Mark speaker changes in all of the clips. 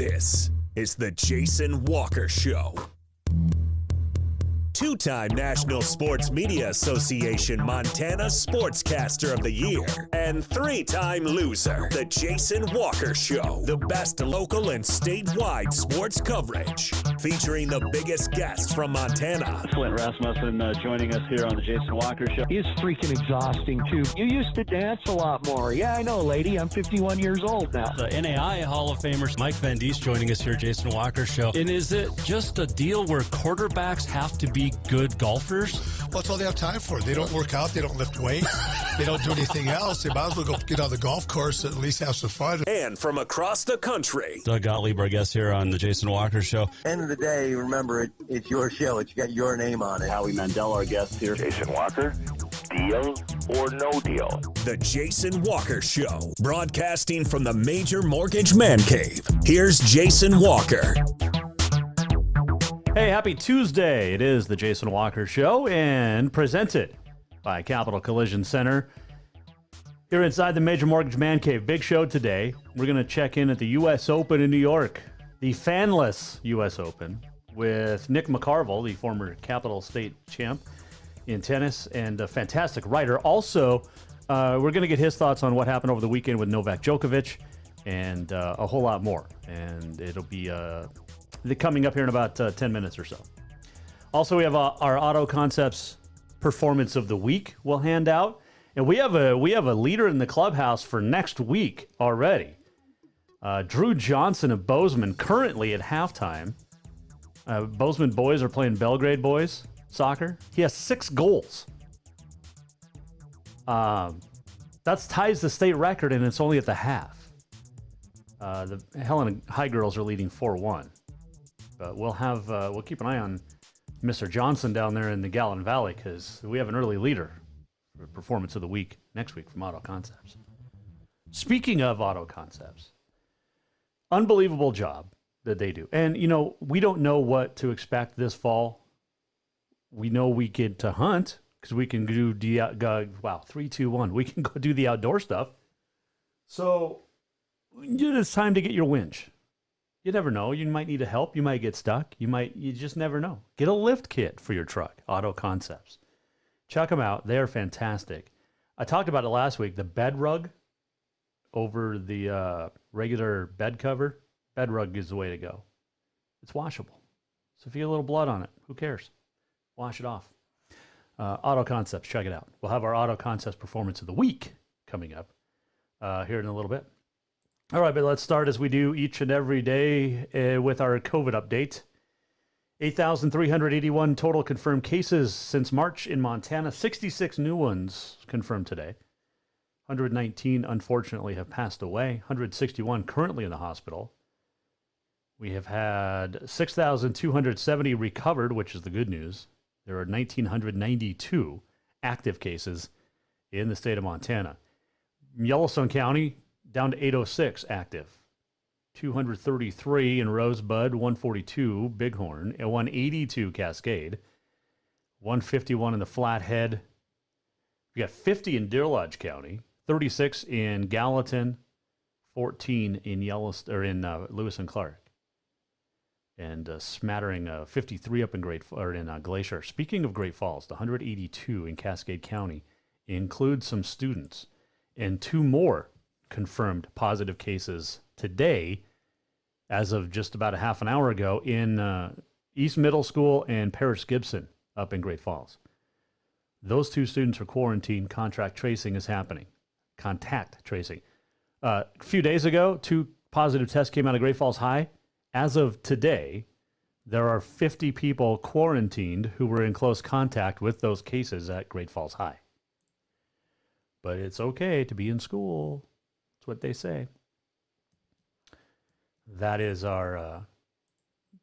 Speaker 1: This is the Jason Walker Show. Two-time National Sports Media Association Montana Sportscaster of the Year and three-time loser, the Jason Walker Show. The best local and statewide sports coverage, featuring the biggest guests from Montana.
Speaker 2: Flint Rasmussen joining us here on the Jason Walker Show.
Speaker 3: He's freaking exhausting, too. You used to dance a lot more. Yeah, I know, lady. I'm 51 years old now.
Speaker 4: The NAI Hall of Famers, Mike Van Diest, joining us here, Jason Walker Show. And is it just a deal where quarterbacks have to be good golfers?
Speaker 5: Well, that's all they have time for. They don't work out. They don't lift weights. They don't do anything else. They might as well go get on the golf course and at least have some fun.
Speaker 1: And from across the country,
Speaker 4: Doug Gottlieb, our guest here on the Jason Walker Show.
Speaker 6: End of the day, remember, it's your show. It's got your name on it.
Speaker 2: Howie Mandel, our guest here.
Speaker 7: Jason Walker, deal or no deal?
Speaker 1: the Jason Walker Show, broadcasting from the Major Mortgage Man Cave. Here's Jason Walker.
Speaker 8: Hey, happy Tuesday. It is the Jason Walker Show and presented by Capital Collision Center. Here inside the Major Mortgage Man Cave. Big show today. We're going to check in at the U.S. Open in New York, the fanless U.S. Open, with Nick McCarville, the former Capital State champ in tennis and a fantastic writer. Also, we're going to get his thoughts on what happened over the weekend with Novak Djokovic and a whole lot more. And it'll be coming up here in about 10 minutes or so. Also, we have our Auto Concepts Performance of the Week we'll hand out. And we have a leader in the clubhouse for next week already. Drew Johnson of Bozeman, currently at halftime. Bozeman boys are playing Belgrade boys soccer. He has 6 goals. That ties the state record, and it's only at the half. The Helena High girls are leading 4-1. But we'll keep an eye on Mr. Johnson down there in the Gallatin Valley, because we have an early leader for Performance of the Week next week from Auto Concepts. Speaking of Auto Concepts, unbelievable job that they do. And, we don't know what to expect this fall. We know we get to hunt because we can do 3, 2, 1. We can go do the outdoor stuff. So it's time to get your winch. You never know. You might need help. You might get stuck. You just never know. Get a lift kit for your truck, Auto Concepts. Check them out. They are fantastic. I talked about it last week. The bed rug over the regular bed cover. Bed rug is the way to go. It's washable. So if you get a little blood on it, who cares? Wash it off. Auto Concepts, check it out. We'll have our Auto Concepts Performance of the Week coming up here in a little bit. All right, but let's start as we do each and every day with our COVID update. 8,381 total confirmed cases since March in Montana. 66 new ones confirmed today. 119, unfortunately, have passed away. 161 currently in the hospital. We have had 6,270 recovered, which is the good news. There are 1,992 active cases in the state of Montana. Yellowstone County, down to 806 active. 233 in Rosebud, 142 Bighorn, and 182 Cascade, 151 in the Flathead. We got 50 in Deer Lodge County, 36 in Gallatin, 14 in Lewis and Clark, and a smattering 53 up in Glacier. Speaking of Great Falls, the 182 in Cascade County includes some students, and 2 more confirmed positive cases today, as of just about a half an hour ago, in East Middle School and Paris Gibson up in Great Falls. Those 2 students are quarantined. Contact tracing is happening. Contact tracing. A few days ago, 2 positive tests came out of Great Falls High. As of today, there are 50 people quarantined who were in close contact with those cases at Great Falls High. But it's okay to be in school. That's what they say. That is our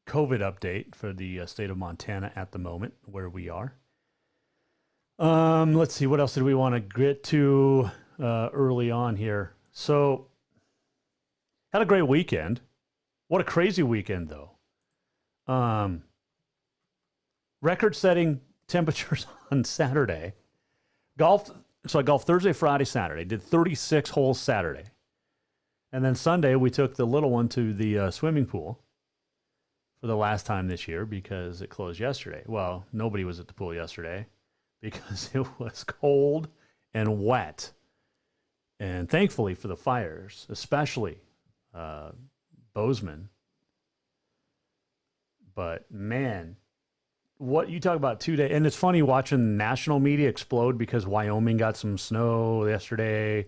Speaker 8: COVID update for the state of Montana at the moment, where we are. Let's see, what else did we want to get to early on here? So, had a great weekend. What a crazy weekend, though. Record-setting temperatures on Saturday. So I golfed Thursday, Friday, Saturday. Did 36 holes Saturday. And then Sunday, we took the little one to the swimming pool for the last time this year because it closed yesterday. Well, nobody was at the pool yesterday because it was cold and wet. And thankfully for the fires, especially Bozeman. But man, what you talk about 2 days, and it's funny watching national media explode because Wyoming got some snow yesterday,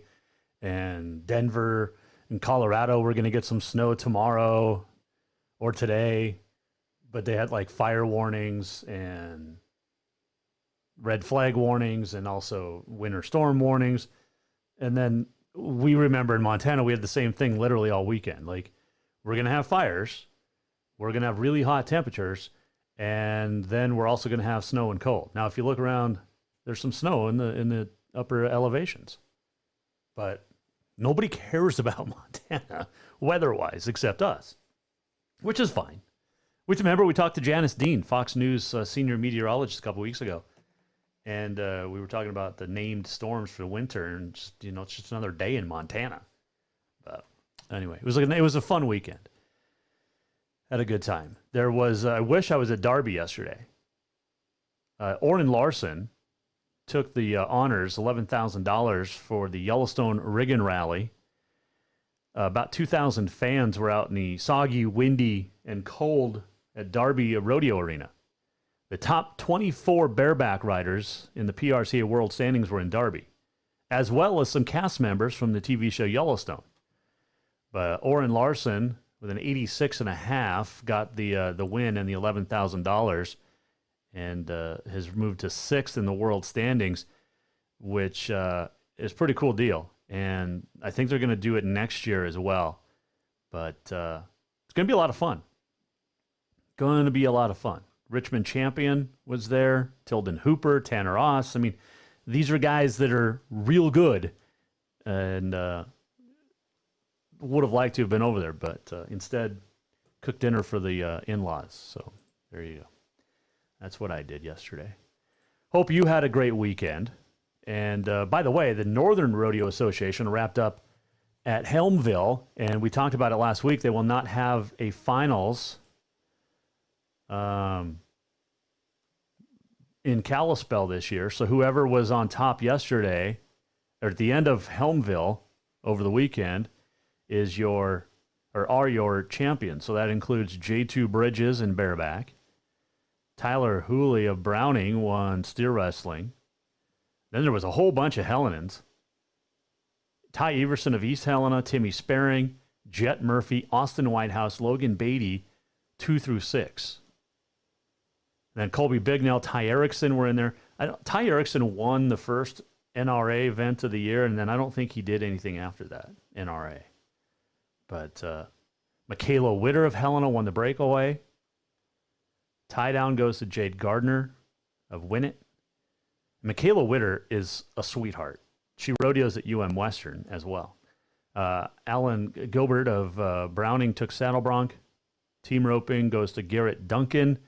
Speaker 8: and Denver and Colorado were going to get some snow tomorrow or today, but they had like fire warnings and red flag warnings and also winter storm warnings. And then we remember in Montana, we had the same thing literally all weekend. Like, we're going to have fires. We're going to have really hot temperatures. And then we're also going to have snow and cold. Now, if you look around, there's some snow in the upper elevations. But nobody cares about Montana weather-wise except us, which is fine. Remember, we talked to Janice Dean, Fox News senior meteorologist, a couple weeks ago. And we were talking about the named storms for the winter, and just, it's just another day in Montana. But anyway, it was a fun weekend. Had a good time. There was I wish I was at Derby yesterday. Orrin Larson took the honors, $11,000 for the Yellowstone Riggin Rally. About 2,000 fans were out in the soggy, windy, and cold at Derby Rodeo Arena. The top 24 bareback riders in the PRCA World Standings were in Derby, as well as some cast members from the TV show Yellowstone. But Orrin Larson, with an 86.5, got the win and the $11,000, and has moved to sixth in the world standings, which is a pretty cool deal. And I think they're going to do it next year as well. But it's going to be a lot of fun. Going to be a lot of fun. Richmond Champion was there, Tilden Hooper, Tanner Oss. I mean, these are guys that are real good and would have liked to have been over there, but instead cooked dinner for the in-laws. So there you go. That's what I did yesterday. Hope you had a great weekend. And by the way, the Northern Rodeo Association wrapped up at Helmville, and we talked about it last week. They will not have a finals in Kalispell this year. So whoever was on top yesterday, or at the end of Helmville over the weekend, are your champions. So that includes J2 Bridges in bareback. Tyler Hooley of Browning won steer wrestling. Then there was a whole bunch of Hellenans. Ty Everson of East Helena, Timmy Sparing, Jet Murphy, Austin Whitehouse, Logan Beatty, 2 through 6. Then Colby Bignell, Ty Erickson were in there. Ty Erickson won the first NRA event of the year, and then I don't think he did anything after that, NRA. But Michaela Witter of Helena won the breakaway. Tie down goes to Jade Gardner of Winnett. Michaela Witter is a sweetheart. She rodeos at UM Western as well. Alan Gilbert of Browning took Saddle Bronc. Team roping goes to Garrett Duncan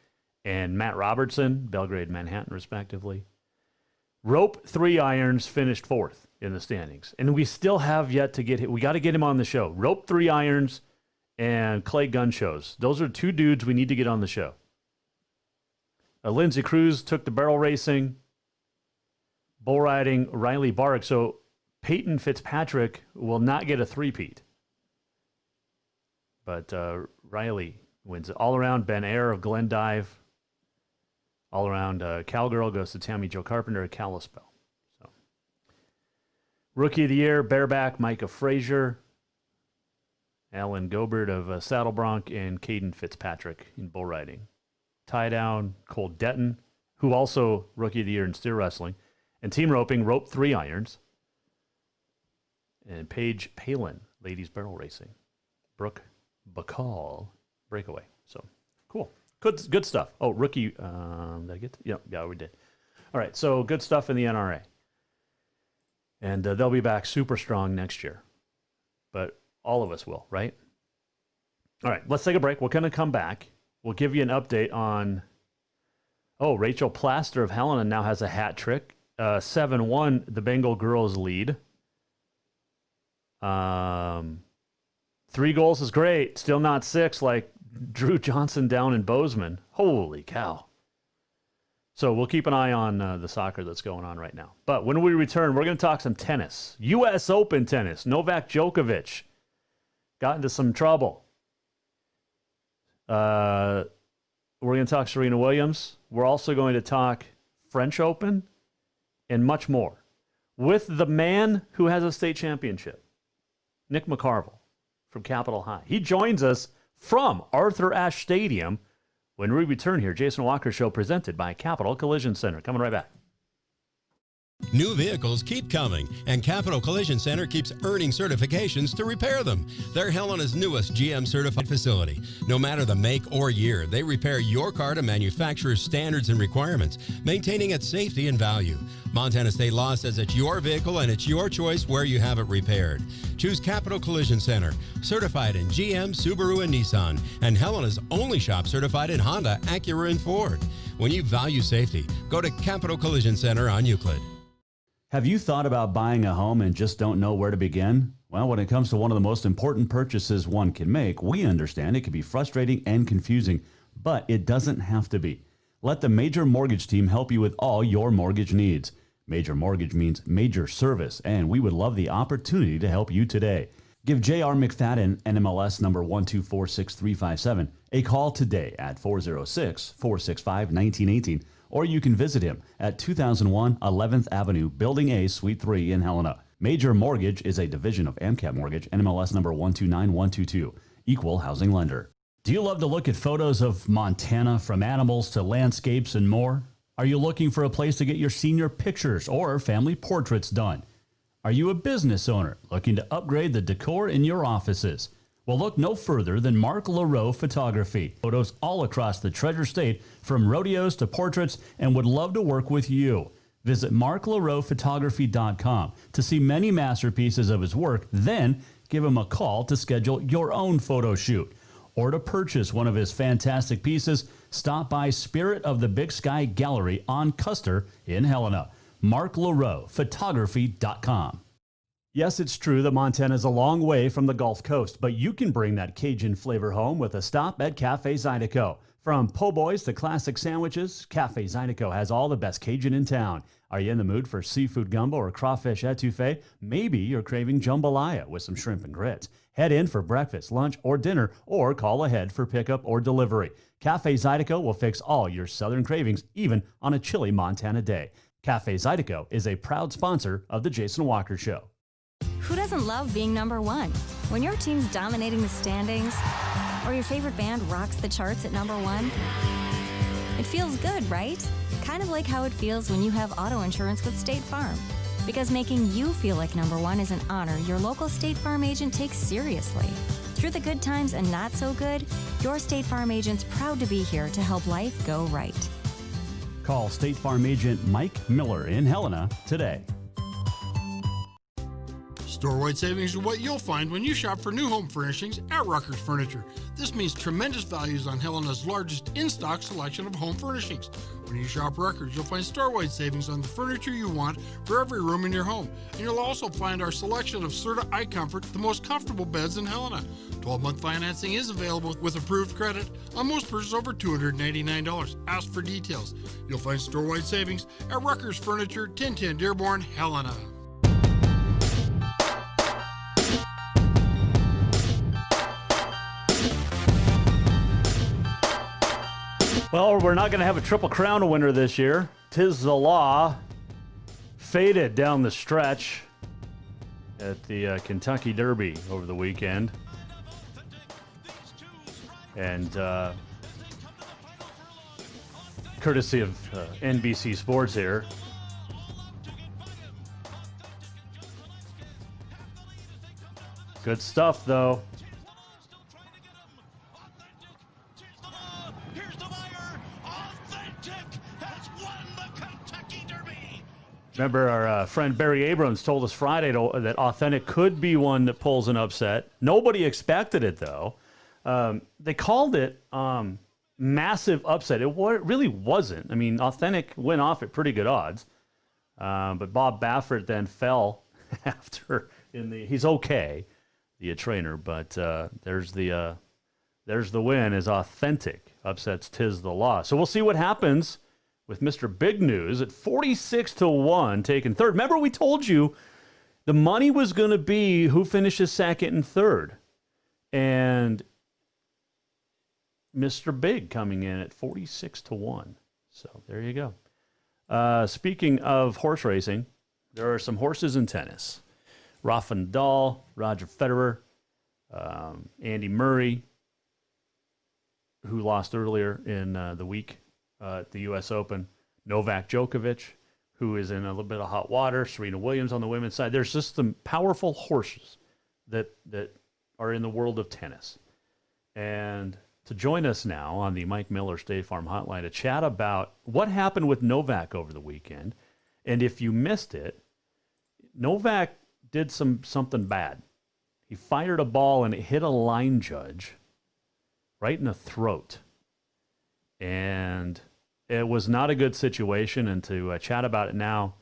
Speaker 8: and Matt Robertson, Belgrade, Manhattan, respectively. Rope 3 irons finished 4th in the standings. And we still have yet to get him. We got to get him on the show. Rope 3 irons and Clay Gun Shows. Those are 2 dudes we need to get on the show. Lindsay Cruz took the barrel racing. Bull riding, Riley Barrick. So Peyton Fitzpatrick will not get a three-peat. But Riley wins it. All around, Ben Ayer of Glendive. All around, Cowgirl goes to Tammy Jo Carpenter at Kalispell. So, Rookie of the Year, bareback, Micah Frazier. Alan Gobert of Saddle Bronc, and Caden Fitzpatrick in bull riding. Tie down, Cole Detton, who also Rookie of the Year in steer wrestling. And team roping, rope 3 irons. And Paige Palin, ladies barrel racing. Brooke Bacall, breakaway. So, cool. Good stuff. Oh, rookie. Did I get to? Yeah, we did. All right, so good stuff in the NRA. And they'll be back super strong next year. But all of us will, right? All right, let's take a break. We're going to come back. We'll give you an update on, Rachel Plaster of Helena now has a hat trick. 7-1, the Bengal girls lead. 3 goals is great. Still not 6 like Drew Johnson down in Bozeman. Holy cow. So we'll keep an eye on the soccer that's going on right now. But when we return, we're going to talk some tennis. U.S. Open tennis. Novak Djokovic got into some trouble. We're going to talk Serena Williams. We're also going to talk French Open and much more with the man who has a state championship, Nick McCarville from Capitol High. He joins us from Arthur Ashe Stadium when we return here. Jason Walker Show presented by Capital Collision Center. Coming right back.
Speaker 9: New vehicles keep coming, and Capital Collision Center keeps earning certifications to repair them. They're Helena's newest GM-certified facility. No matter the make or year, they repair your car to manufacturer's standards and requirements, maintaining its safety and value. Montana state law says it's your vehicle and it's your choice where you have it repaired. Choose Capital Collision Center, certified in GM, Subaru, and Nissan, and Helena's only shop certified in Honda, Acura, and Ford. When you value safety, go to Capital Collision Center on Euclid.
Speaker 10: Have you thought about buying a home and just don't know where to begin? Well, when it comes to one of the most important purchases one can make, we understand it can be frustrating and confusing, but it doesn't have to be. Let the Major Mortgage team help you with all your mortgage needs. Major Mortgage means major service, and we would love the opportunity to help you today. Give J.R. McFadden, NMLS number 1246357, a call today at 406-465-1918, or you can visit him at 2001 11th Avenue, Building A, Suite 3 in Helena. Major Mortgage is a division of AMCAP Mortgage, NMLS number 129122, equal housing lender. Do you love to look at photos of Montana, from animals to landscapes and more? Are you looking for a place to get your senior pictures or family portraits done? Are you a business owner looking to upgrade the decor in your offices? Well, look no further than Mark LaRoe Photography. Photos all across the Treasure State, from rodeos to portraits, and would love to work with you. Visit marklaroephotography.com to see many masterpieces of his work, then give him a call to schedule your own photo shoot. Or to purchase one of his fantastic pieces, stop by Spirit of the Big Sky Gallery on Custer in Helena. marklaroephotography.com. Yes, it's true that Montana is a long way from the Gulf Coast, but you can bring that Cajun flavor home with a stop at Cafe Zydeco. From po' boys to classic sandwiches, Cafe Zydeco has all the best Cajun in town. Are you in the mood for seafood gumbo or crawfish etouffee? Maybe you're craving jambalaya with some shrimp and grits. Head in for breakfast, lunch, or dinner, or call ahead for pickup or delivery. Cafe Zydeco will fix all your southern cravings, even on a chilly Montana day. Cafe Zydeco is a proud sponsor of The Jason Walker Show.
Speaker 11: Who doesn't love being number one? When your team's dominating the standings, or your favorite band rocks the charts at number one, it feels good, right? Kind of like how it feels when you have auto insurance with State Farm. Because making you feel like number one is an honor your local State Farm agent takes seriously. Through the good times and not so good, your State Farm agent's proud to be here to help life go right.
Speaker 10: Call State Farm agent Mike Miller in Helena today.
Speaker 12: Store-wide savings are what you'll find when you shop for new home furnishings at Rucker's Furniture. This means tremendous values on Helena's largest in-stock selection of home furnishings. When you shop Rucker's, you'll find store-wide savings on the furniture you want for every room in your home. And you'll also find our selection of Serta iComfort, the most comfortable beds in Helena. 12-month financing is available with approved credit on most purchases over $299. Ask for details. You'll find store-wide savings at Rucker's Furniture, 1010 Dearborn, Helena.
Speaker 8: Well, we're not going to have a Triple Crown winner this year. Tiz the law. Faded down the stretch at the Kentucky Derby over the weekend. And courtesy of NBC Sports here. Good stuff, though. Remember, our friend Barry Abrams told us Friday that Authentic could be one that pulls an upset. Nobody expected it, though. They called it massive upset. It really wasn't. I mean, Authentic went off at pretty good odds. But Bob Baffert then fell after he's okay. the trainer. But there's the win, is authentic. Upsets Tiz the Law. So we'll see what happens with Mr. Big News at 46-1, taking third. Remember, we told you the money was going to be who finishes second and third. And Mr. Big coming in at 46-1. So there you go. Speaking of horse racing, there are some horses in tennis. Rafa Nadal, Roger Federer, Andy Murray, who lost earlier in the week at the U.S. Open, Novak Djokovic, who is in a little bit of hot water, Serena Williams on the women's side. There's just some powerful horses that are in the world of tennis. And to join us now on the Mike Miller State Farm Hotline to chat about what happened with Novak over the weekend. And if you missed it, Novak did something bad. He fired a ball and it hit a line judge right in the throat. And it was not a good situation. And to chat about it now,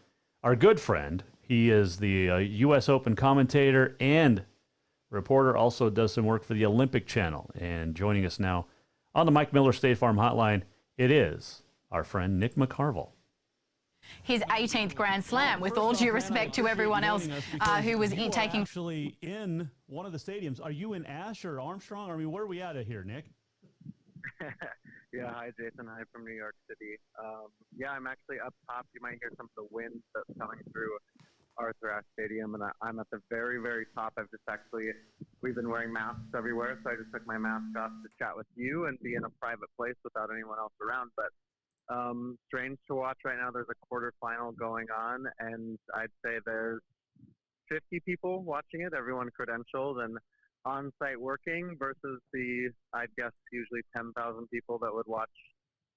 Speaker 8: our good friend, he is the U.S. Open commentator and reporter, also does some work for the Olympic Channel. And joining us now on the Mike Miller State Farm Hotline, it is our friend Nick McCarville.
Speaker 13: His 18th Grand Slam, with all due respect to everyone else who was taking...
Speaker 8: Actually in one of the stadiums. Are you in Ash or Armstrong? I mean, where are we at here, Nick?
Speaker 14: Yeah, hi, Jason. Hi from New York City. Yeah, I'm actually up top. You might hear some of the wind that's coming through Arthur Ashe Stadium, and I'm at the very, very top. We've been wearing masks everywhere, so I just took my mask off to chat with you and be in a private place without anyone else around. But strange to watch right now. There's a quarterfinal going on, and I'd say there's 50 people watching it, everyone credentialed and on-site working, versus the, I'd guess, usually 10,000 people that would watch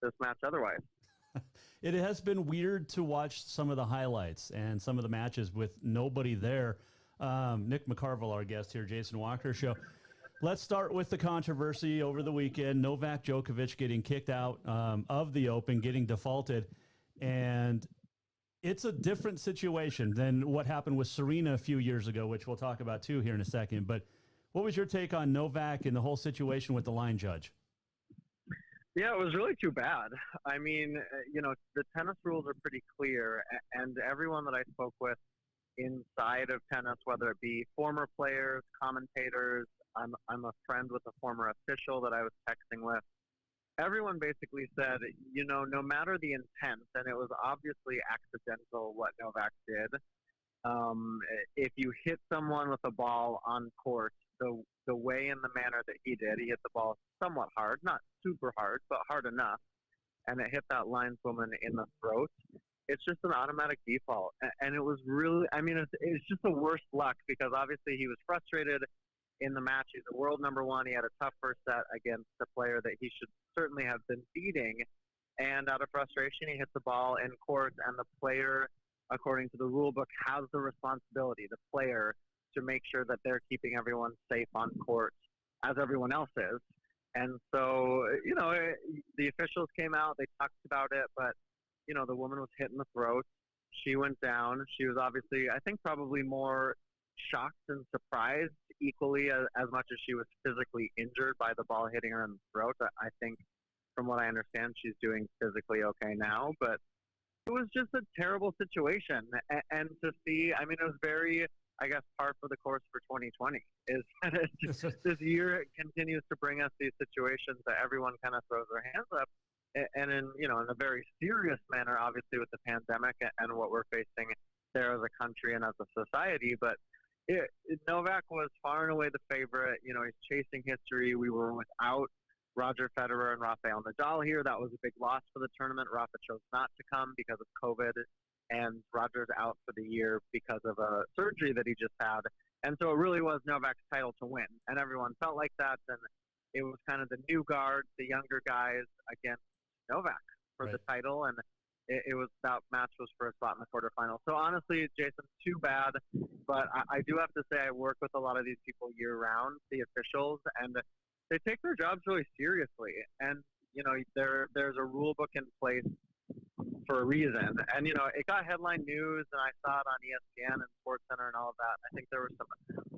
Speaker 14: this match otherwise.
Speaker 8: It has been weird to watch some of the highlights and some of the matches with nobody there. Nick McCarville, our guest here, Jason Walker Show. Let's start with the controversy over the weekend. Novak Djokovic getting kicked out of the Open, getting defaulted. And it's a different situation than what happened with Serena a few years ago, which we'll talk about too here in a second. But what was your take on Novak and the whole situation with the line judge?
Speaker 14: Yeah, it was really too bad. I mean, the tennis rules are pretty clear, and everyone that I spoke with inside of tennis, whether it be former players, commentators, I'm a friend with a former official that I was texting with, everyone basically said, no matter the intent, and it was obviously accidental what Novak did, if you hit someone with a ball on court, the way and the manner that he did, he hit the ball somewhat hard, not super hard, but hard enough, and it hit that lineswoman in the throat. It's just an automatic default. And it was really, it's just the worst luck, because obviously he was frustrated in the match. He's a world number one. He had a tough first set against a player that he should certainly have been beating. And out of frustration, he hits the ball in court, and the player, according to the rule book, has the responsibility, the player, to make sure that they're keeping everyone safe on court, as everyone else is. And so, the officials came out, they talked about it, but, the woman was hit in the throat. She went down. She was obviously, I think, probably more shocked and surprised equally as much as she was physically injured by the ball hitting her in the throat. I think, from what I understand, she's doing physically okay now, but it was just a terrible situation. And to see, it was very, I guess, par for the course for 2020 is that this year continues to bring us these situations that everyone kind of throws their hands up, and in a very serious manner, obviously, with the pandemic and what we're facing there as a country and as a society. But Novak was far and away the favorite. He's chasing history. We were without Roger Federer and Rafael Nadal here. That was a big loss for the tournament. Rafa chose not to come because of COVID, and Roger's out for the year because of a surgery that he just had. And so it really was Novak's title to win, and everyone felt like that. And it was kind of the new guard, the younger guys against Novak for the title, and that match was for a spot in the quarterfinal. So honestly, Jason, too bad, but I do have to say I work with a lot of these people year-round, the officials, and they take their jobs really seriously. And, there's a rule book in place for a reason. And, you know, it got headline news, and I saw it on ESPN and SportsCenter and all of that. I think there were some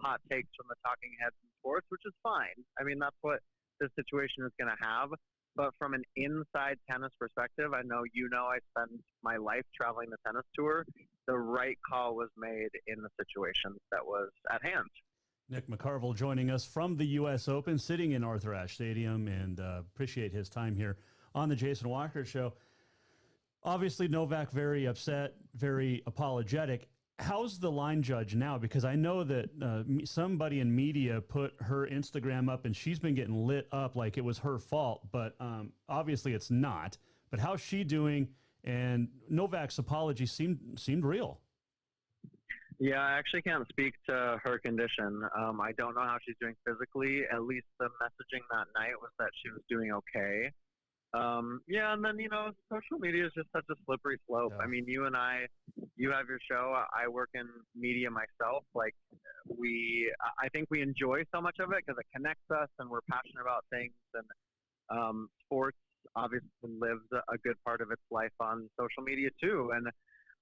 Speaker 14: hot takes from the talking heads in sports, which is fine. I mean, that's what this situation is going to have. But from an inside tennis perspective, I know I spend my life traveling the tennis tour. The right call was made in the situation that was at hand.
Speaker 8: Nick McCarville joining us from the U.S. Open, sitting in Arthur Ashe Stadium, and appreciate his time here on the Jason Walker Show. Obviously, Novak very upset, very apologetic. How's the line judge now? Because I know that somebody in media put her Instagram up, and she's been getting lit up like it was her fault, but obviously it's not. But how's she doing? And Novak's apology seemed real.
Speaker 14: Yeah, I actually can't speak to her condition. I don't know how she's doing physically. At least the messaging that night was that she was doing okay. Yeah, and then, social media is just such a slippery slope. Yeah. I mean, you have your show. I work in media myself. Like, I think we enjoy so much of it because it connects us and we're passionate about things. And sports obviously lives a good part of its life on social media too. And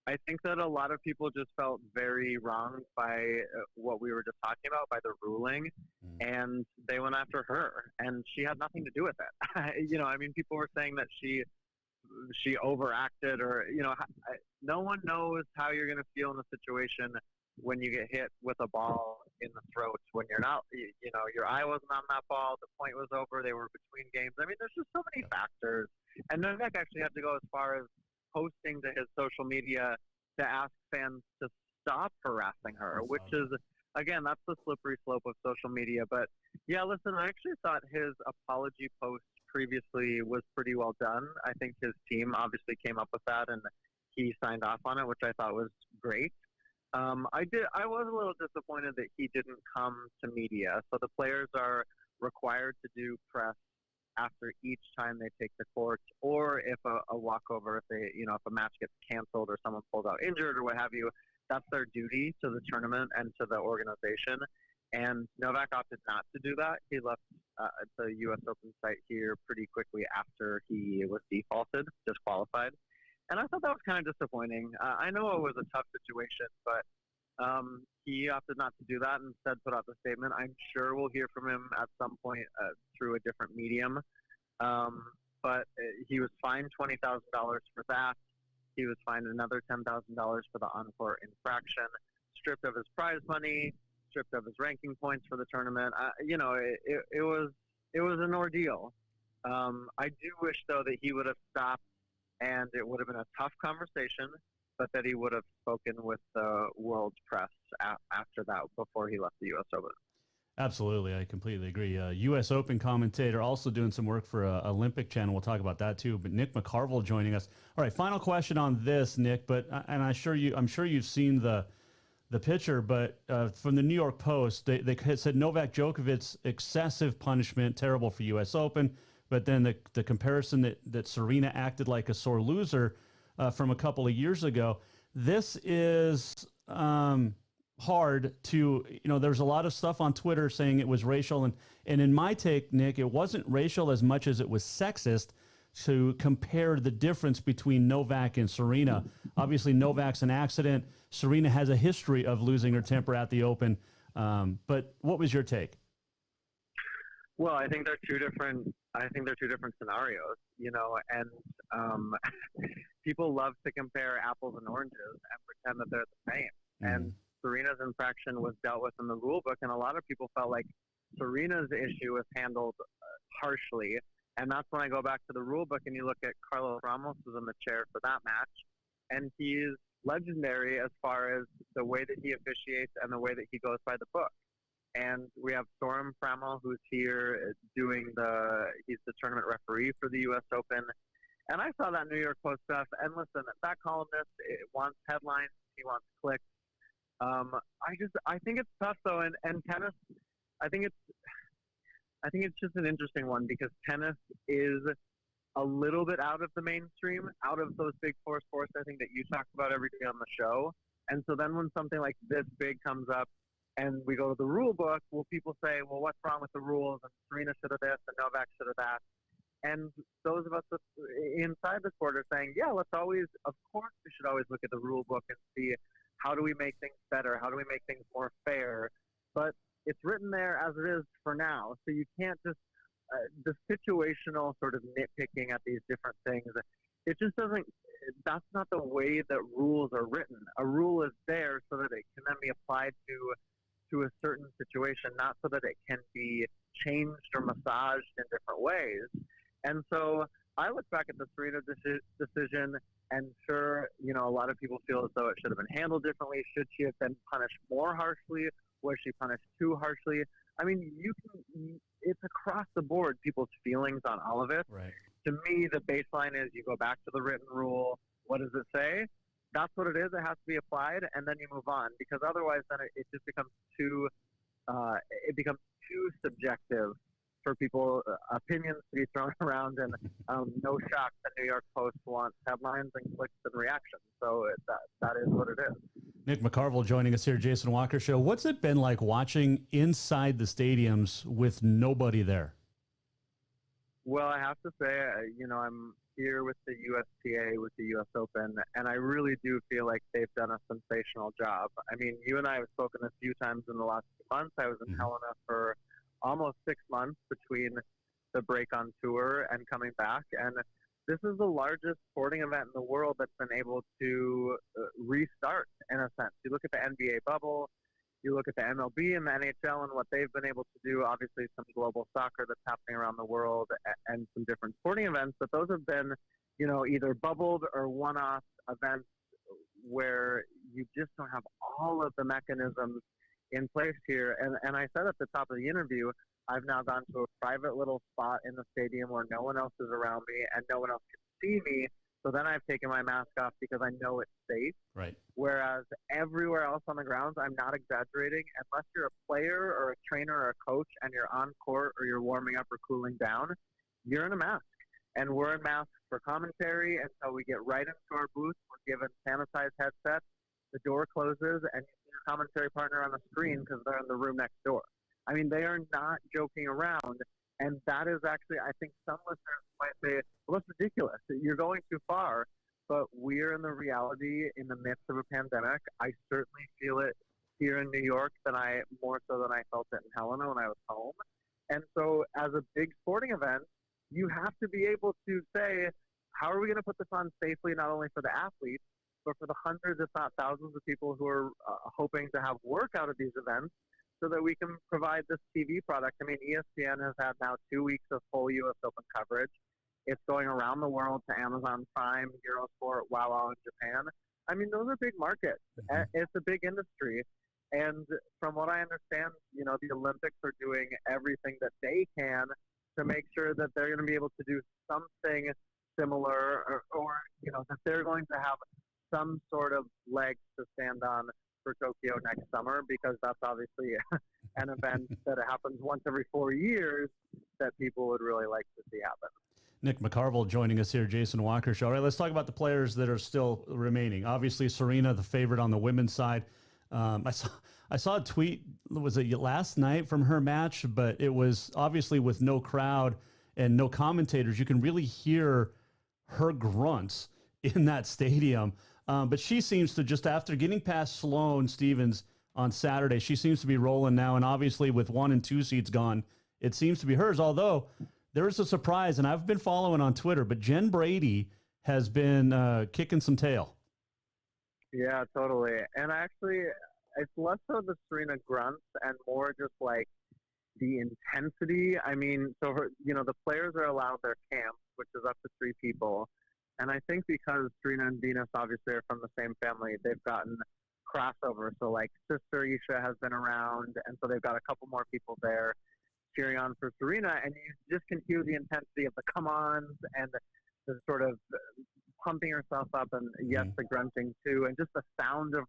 Speaker 14: I think that a lot of people just felt very wronged by what we were just talking about, by the ruling, and they went after her, and she had nothing to do with it. I mean, people were saying that she overacted, or no one knows how you're going to feel in a situation when you get hit with a ball in the throat, when you're not, your eye wasn't on that ball, the point was over, they were between games. I mean, there's just so many factors, and Novak actually had to go as far as posting to his social media to ask fans to stop harassing her, which is, again, that's the slippery slope of social media. But yeah, listen, I actually thought his apology post previously was pretty well done. I think his team obviously came up with that and he signed off on it, which I thought was great. I was a little disappointed that he didn't come to media. So the players are required to do press after each time they take the court, or if a walkover, if a match gets canceled or someone pulls out injured or what have you, that's their duty to the tournament and to the organization. And Novak opted not to do that. He left the U.S. Open site here pretty quickly after he was disqualified. And I thought that was kind of disappointing. I know it was a tough situation, but he opted not to do that and instead put out the statement. I'm sure we'll hear from him at some point through a different medium. But he was fined $20,000 for that. He was fined another $10,000 for the on-court infraction, stripped of his prize money, stripped of his ranking points for the tournament. It was an ordeal. I do wish, though, that he would have stopped, and it would have been a tough conversation, but that he would have spoken with the world's press after that, before he left the U.S. Open.
Speaker 8: Absolutely. I completely agree. U.S. Open commentator, also doing some work for Olympic Channel. We'll talk about that too. But Nick McCarville joining us. All right, final question on this, Nick, I'm sure you've seen the picture, but from the New York Post, they said Novak Djokovic's excessive punishment, terrible for U.S. Open, but then the comparison that Serena acted like a sore loser from a couple of years ago. This is hard to, there's a lot of stuff on Twitter saying it was racial. And in my take, Nick, it wasn't racial as much as it was sexist to compare the difference between Novak and Serena. Obviously, Novak's an accident. Serena has a history of losing her temper at the Open. But what was your take?
Speaker 14: Well, I think they're two different scenarios, and people love to compare apples and oranges and pretend that they're the same. And Serena's infraction was dealt with in the rule book, and a lot of people felt like Serena's issue was handled harshly. And that's when I go back to the rule book and you look at Carlos Ramos, who's in the chair for that match, and he's legendary as far as the way that he officiates and the way that he goes by the book. And we have Sorum Pramel, who's here he's the tournament referee for the U.S. Open. And I saw that New York Post stuff, and listen, that columnist wants headlines, he wants clicks. I think it's tough though, and tennis, I think it's just an interesting one because tennis is a little bit out of the mainstream, out of those big four sports I think that you talk about every day on the show. And so then when something like this big comes up and we go to the rule book, will people say, well, what's wrong with the rules? And Serena should have this and Novak should have that. And those of us inside the court are saying, yeah, of course we should always look at the rule book and see how do we make things better? How do we make things more fair? But it's written there as it is for now. So you can't just, the situational sort of nitpicking at these different things, it just doesn't, that's not the way that rules are written. A rule is there so that it can then be applied to a certain situation, not so that it can be changed or massaged in different ways. And so I look back at the Serena decision, and sure, you know, a lot of people feel as though it should have been handled differently. Should she have been punished more harshly? Was she punished too harshly? I mean, it's across the board, people's feelings on all of it.
Speaker 8: Right.
Speaker 14: To me, the baseline is you go back to the written rule. What does it say? That's what it is. It has to be applied, and then you move on, because otherwise then it just becomes too subjective for people, opinions to be thrown around, and no shock that New York Post wants headlines and clicks and reactions. So that is what it is.
Speaker 8: Nick McCarville joining us here, Jason Walker Show. What's it been like watching inside the stadiums with nobody there?
Speaker 14: Well, I have to say, you know, I'm here with the USTA, with the U.S. Open, and I really do feel like they've done a sensational job. I mean, you and I have spoken a few times in the last few months. I was in Helena for almost 6 months between the break on tour and coming back, and this is the largest sporting event in the world that's been able to restart, in a sense. You look at the NBA bubble, you look at the MLB and the NHL and what they've been able to do, obviously some global soccer that's happening around the world and some different sporting events, but those have been, you know, either bubbled or one-off events where you just don't have all of the mechanisms in place here. And I said at the top of the interview, I've now gone to a private little spot in the stadium where no one else is around me and no one else can see me. So then I've taken my mask off because I know it's safe.
Speaker 8: Right.
Speaker 14: Whereas everywhere else on the grounds, I'm not exaggerating, unless you're a player or a trainer or a coach and you're on court or you're warming up or cooling down, you're in a mask. And we're in masks for commentary until we get right into our booth. We're given sanitized headsets. The door closes and you see your commentary partner on the screen because they're in the room next door. I mean, they are not joking around. And that is actually, I think some listeners might say, well, that's ridiculous. You're going too far. But we're in the reality in the midst of a pandemic. I certainly feel it here in New York more so than I felt it in Helena when I was home. And so as a big sporting event, you have to be able to say, how are we going to put this on safely, not only for the athletes, but for the hundreds, if not thousands of people who are hoping to have work out of these events, so that we can provide this TV product. I mean, ESPN has had now 2 weeks of full U.S. Open coverage. It's going around the world to Amazon Prime, Eurosport, WoW in Japan. I mean, those are big markets. It's a big industry. And from what I understand, you know, the Olympics are doing everything that they can to make sure that they're going to be able to do something similar or you know, that they're going to have some sort of legs to stand on for Tokyo next summer, because that's obviously an event that happens once every 4 years that people would really like to see happen.
Speaker 8: Nick McCarville joining us here, Jason Walker Show. All right, let's talk about the players that are still remaining. Obviously, Serena, the favorite on the women's side. I saw a tweet, was it last night from her match, but it was obviously with no crowd and no commentators. You can really hear her grunts in that stadium. But she seems to, just after getting past Sloane Stevens on Saturday, she seems to be rolling now. And obviously with 1 and 2 seeds gone, it seems to be hers. Although there is a surprise, and I've been following on Twitter, but Jen Brady has been kicking some tail.
Speaker 14: Yeah, totally. And actually, it's less so the Serena grunts and more just like the intensity. I mean, so her, you know, the players are allowed their camp, which is up to 3 people. And I think because Serena and Venus obviously are from the same family, they've gotten crossover. So like sister Isha has been around, and so they've got a couple more people there cheering on for Serena. And you just can hear the intensity of the come-ons and the sort of pumping herself up, and yes, the grunting too, and just the sound of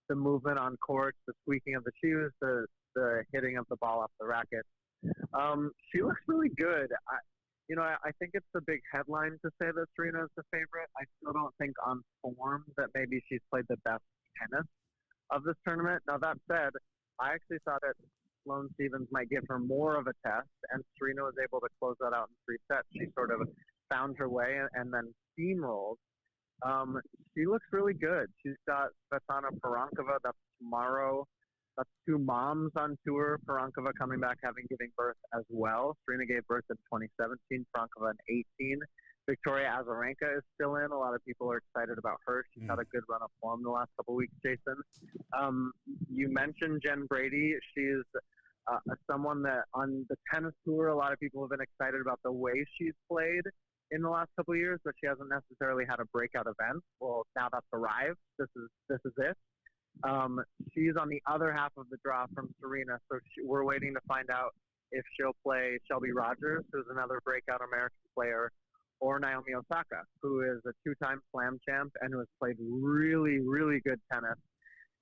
Speaker 14: the movement on court, the squeaking of the shoes, the hitting of the ball off the racket. She looks really good. I think it's the big headline to say that Serena is the favorite. I still don't think on form that maybe she's played the best tennis of this tournament. Now, that said, I actually thought that Sloane Stephens might give her more of a test, and Serena was able to close that out in 3 sets. She sort of found her way and then steamrolled. She looks really good. She's got Svetlana Perankova. That's tomorrow. That's 2 moms on tour. Perankova coming back, having given birth as well. Serena gave birth in 2017. Perankova in 18. Victoria Azarenka is still in. A lot of people are excited about her. She's had a good run of form the last couple of weeks, Jason. You mentioned Jen Brady. She's someone that on the tennis tour, a lot of people have been excited about the way she's played in the last couple of years, but she hasn't necessarily had a breakout event. Well, now that's arrived. This is it. She's on the other half of the draw from Serena, so we're waiting to find out if she'll play Shelby Rogers, who's another breakout American player, or Naomi Osaka, who is a 2-time slam champ and who has played really, really good tennis.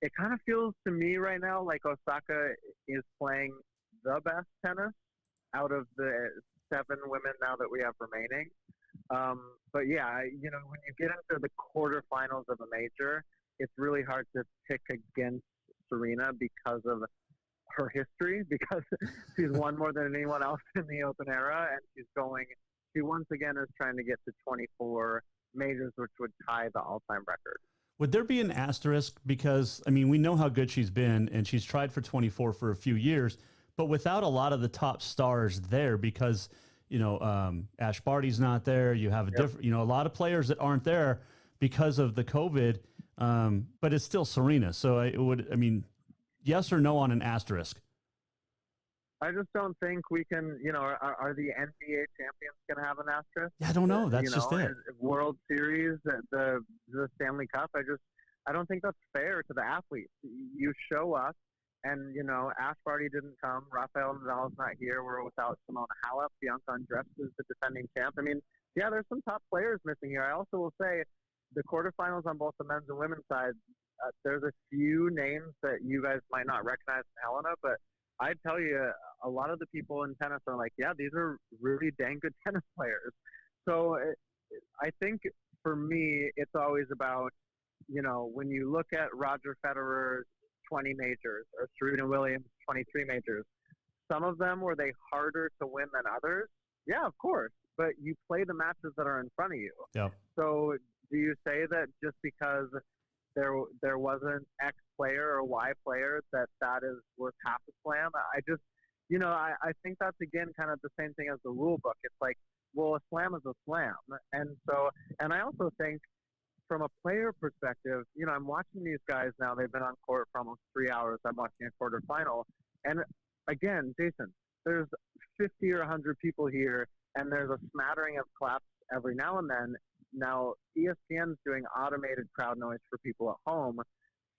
Speaker 14: It kind of feels to me right now like Osaka is playing the best tennis out of the 7 women now that we have remaining. But yeah, you know, when you get into the quarterfinals of a major, it's really hard to pick against Serena because of her history, because she's won more than anyone else in the Open era, and she once again is trying to get to 24 majors, which would tie the all-time record.
Speaker 8: Would there be an asterisk? Because, I mean, we know how good she's been, and she's tried for 24 for a few years, but without a lot of the top stars there, because, you know, Ash Barty's not there. You have a lot of players that aren't there because of the COVID, but it's still Serena. So yes or no on an asterisk?
Speaker 14: I just don't think we can, you know, are the NBA champions going to have an asterisk?
Speaker 8: Yeah, I don't know. That's just it.
Speaker 14: World Series, the Stanley Cup, I don't think that's fair to the athletes. You show up, and, you know, Ash Barty didn't come. Rafael Nadal's not here. We're without Simona Halep. Bianca Andreescu is the defending champ. I mean, yeah, there's some top players missing here. I also will say the quarterfinals on both the men's and women's side, there's a few names that you guys might not recognize in Helena, but I'd tell you, a lot of the people in tennis are like, yeah, these are really dang good tennis players. So I think for me, it's always about, you know, when you look at Roger Federer's 20 majors or Serena Williams' 23 majors, some of them were they harder to win than others? Yeah, of course. But you play the matches that are in front of you.
Speaker 8: Yeah. So
Speaker 14: do you say that just because there wasn't X player or Y player that is worth half a slam? I just, you know, I think that's, again, kind of the same thing as the rule book. It's like, well, a slam is a slam. And I also think from a player perspective, you know, I'm watching these guys now. They've been on court for almost 3 hours. I'm watching a quarterfinal. And again, Jason, there's 50 or 100 people here, and there's a smattering of claps every now and then. Now, ESPN's doing automated crowd noise for people at home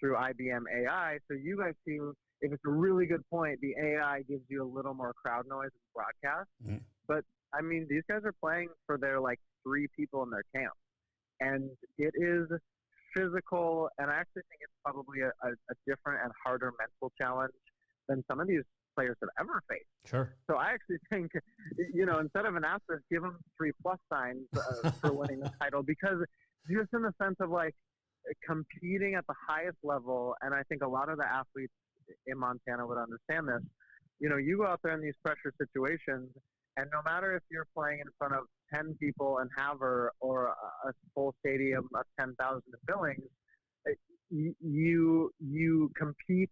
Speaker 14: through IBM AI. So you guys see, if it's a really good point, the AI gives you a little more crowd noise in broadcast. Mm-hmm. But, I mean, these guys are playing for their, 3 people in their camp. And it is physical, and I actually think it's probably a different and harder mental challenge than some of these players have ever faced.
Speaker 8: Sure.
Speaker 14: So I actually think, you know, instead of an asterisk, give them 3+ signs for winning the title, because just in the sense of competing at the highest level, and I think a lot of the athletes in Montana would understand this. You know, you go out there in these pressure situations, and no matter if you're playing in front of 10 people in Havre or a full stadium of 10,000 in Billings, you compete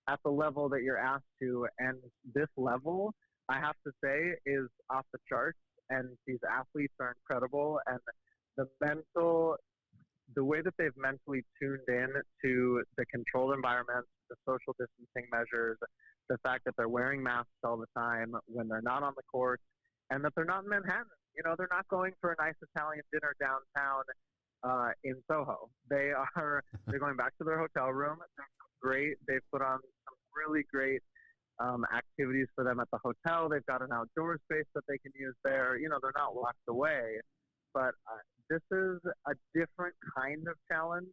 Speaker 14: at the level that you're asked to, and this level, I have to say, is off the charts, and these athletes are incredible, and the way that they've mentally tuned in to the controlled environment, the social distancing measures, the fact that they're wearing masks all the time when they're not on the court, and that they're not in Manhattan. You know, they're not going for a nice Italian dinner downtown in Soho. They're going back to their hotel room. They're great. They've put on some really great activities for them at the hotel. They've got an outdoor space that they can use there. You know, they're not locked away. But this is a different kind of challenge,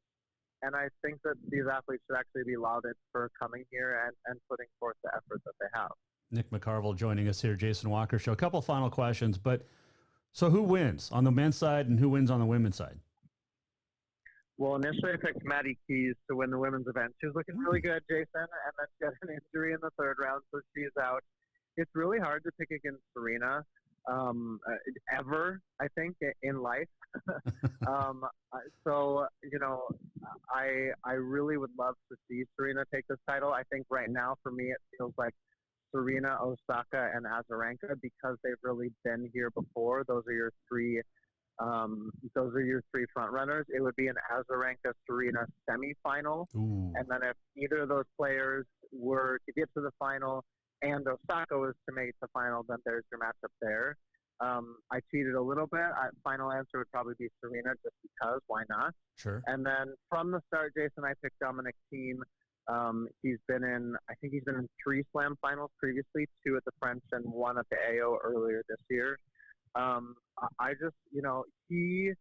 Speaker 14: and I think that these athletes should actually be lauded for coming here and putting forth the effort that they have.
Speaker 8: Nick McCarville joining us here, Jason Walker Show. A couple of final questions, but so who wins on the men's side and who wins on the women's side?
Speaker 14: Well, initially I picked Maddie Keys to win the women's event. She was looking really good, Jason, and then she had an injury in the third round, so she's out. It's really hard to pick against Serena ever, I think, in life. So, you know, I really would love to see Serena take this title. I think right now, for me, it feels like Serena, Osaka, and Azarenka, because they've really been here before. Those are your three front runners. It would be an Azarenka-Serena semifinal. And then if either of those players were to get to the final and Osaka was to make the final, then there's your matchup there. I cheated a little bit. Final answer would probably be Serena, just because. Why not?
Speaker 8: Sure.
Speaker 14: And then from the start, Jason, I picked Dominic Thiem. He's been in 3 Slam finals previously, 2 at the French and 1 at the AO earlier this year. I just, you know, he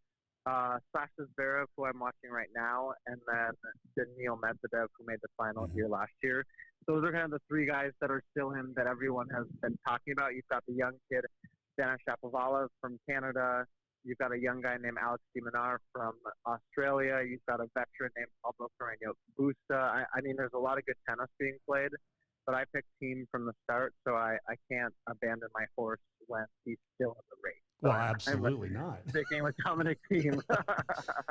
Speaker 14: slashes Zverev, who I'm watching right now, and then Daniil Medvedev, who made the final here last year. Those are kind of the 3 guys that are still him that everyone has been talking about. You've got the young kid, Denis Shapovalov from Canada. You've got a young guy named Alex de Minaur from Australia. You've got a veteran named Pablo Carreño Busta. I mean, there's a lot of good tennis being played, but I picked Thiem from the start, so I can't abandon my horse when he's still in the race.
Speaker 8: Well, absolutely not.
Speaker 14: Sticking with Dominic Thiem.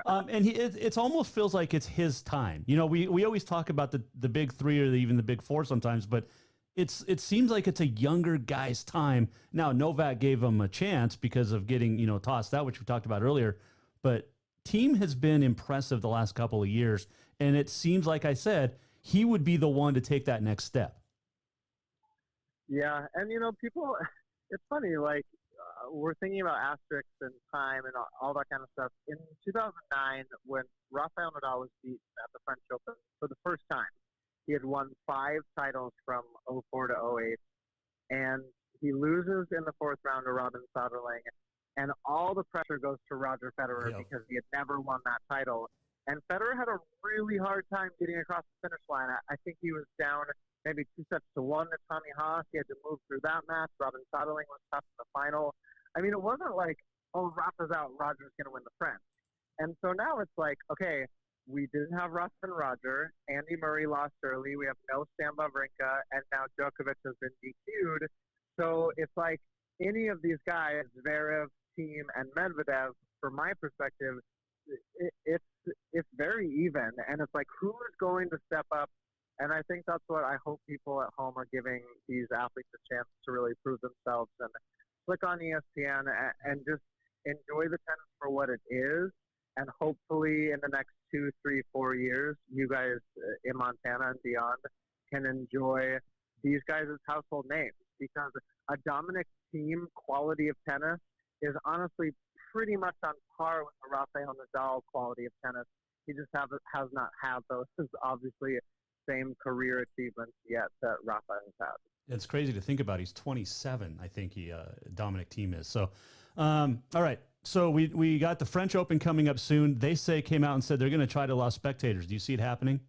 Speaker 8: And it almost feels like it's his time. You know, we always talk about the big 3 or even the big 4 sometimes, but it seems like it's a younger guy's time. Now, Novak gave him a chance because of getting, you know, tossed out, which we talked about earlier. But Thiem has been impressive the last couple of years, and it seems like I said he would be the one to take that next step.
Speaker 14: Yeah, and you know, people, it's funny, like we're thinking about asterisks and time and all that kind of stuff. In 2009, when Rafael Nadal was beaten at the French Open for the first time, he had won 5 titles from 04 to 08, and he loses in the 4th round to Robin Soderling, and all the pressure goes to Roger Federer because he had never won that title. And Federer had a really hard time getting across the finish line. I think he was down maybe 2-1 to Tommy Haas. He had to move through that match. Robin Soderling was tough in the final. I mean, it wasn't like, oh, Rafa's out, Roger's going to win the French. And so now it's like, okay, we didn't have Rafa and Roger. Andy Murray lost early. We have no Stan Wawrinka, and now Djokovic has been DQ'd. So it's like any of these guys, Zverev, Thiem, and Medvedev, from my perspective, it's very even. And it's like, who is going to step up? And I think that's what I hope people at home are giving these athletes a chance to really prove themselves and click on ESPN and just enjoy the tennis for what it is. And hopefully in the next 2, 3, 4 years, you guys in Montana and beyond can enjoy these guys as household names, because a Dominic Thiem quality of tennis is honestly pretty much on par with the Rafael Nadal quality of tennis. He just has not had those, obviously, same career achievements yet that Rafa has had.
Speaker 8: It's crazy to think about. He's 27, I think Dominic Thiem is. So, all right. So we got the French Open coming up soon. They came out and said they're going to try to allow spectators. Do you see it happening?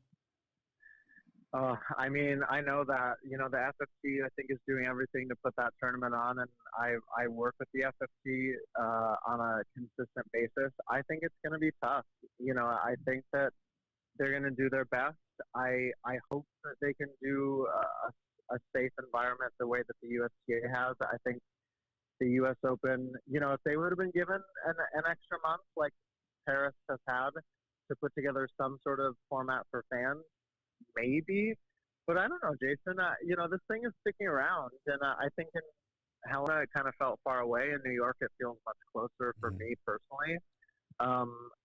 Speaker 14: I mean, I know that, you know, the FFT, I think, is doing everything to put that tournament on, and I work with the FFT on a consistent basis. I think it's going to be tough. You know, I think that they're going to do their best. I hope that they can do a safe environment the way that the USTA has. I think the U.S. Open, you know, if they would have been given an extra month like Paris has had to put together some sort of format for fans, maybe. But I don't know, Jason. You know, this thing is sticking around, and I think in Helena it kind of felt far away. In New York, it feels much closer for me personally.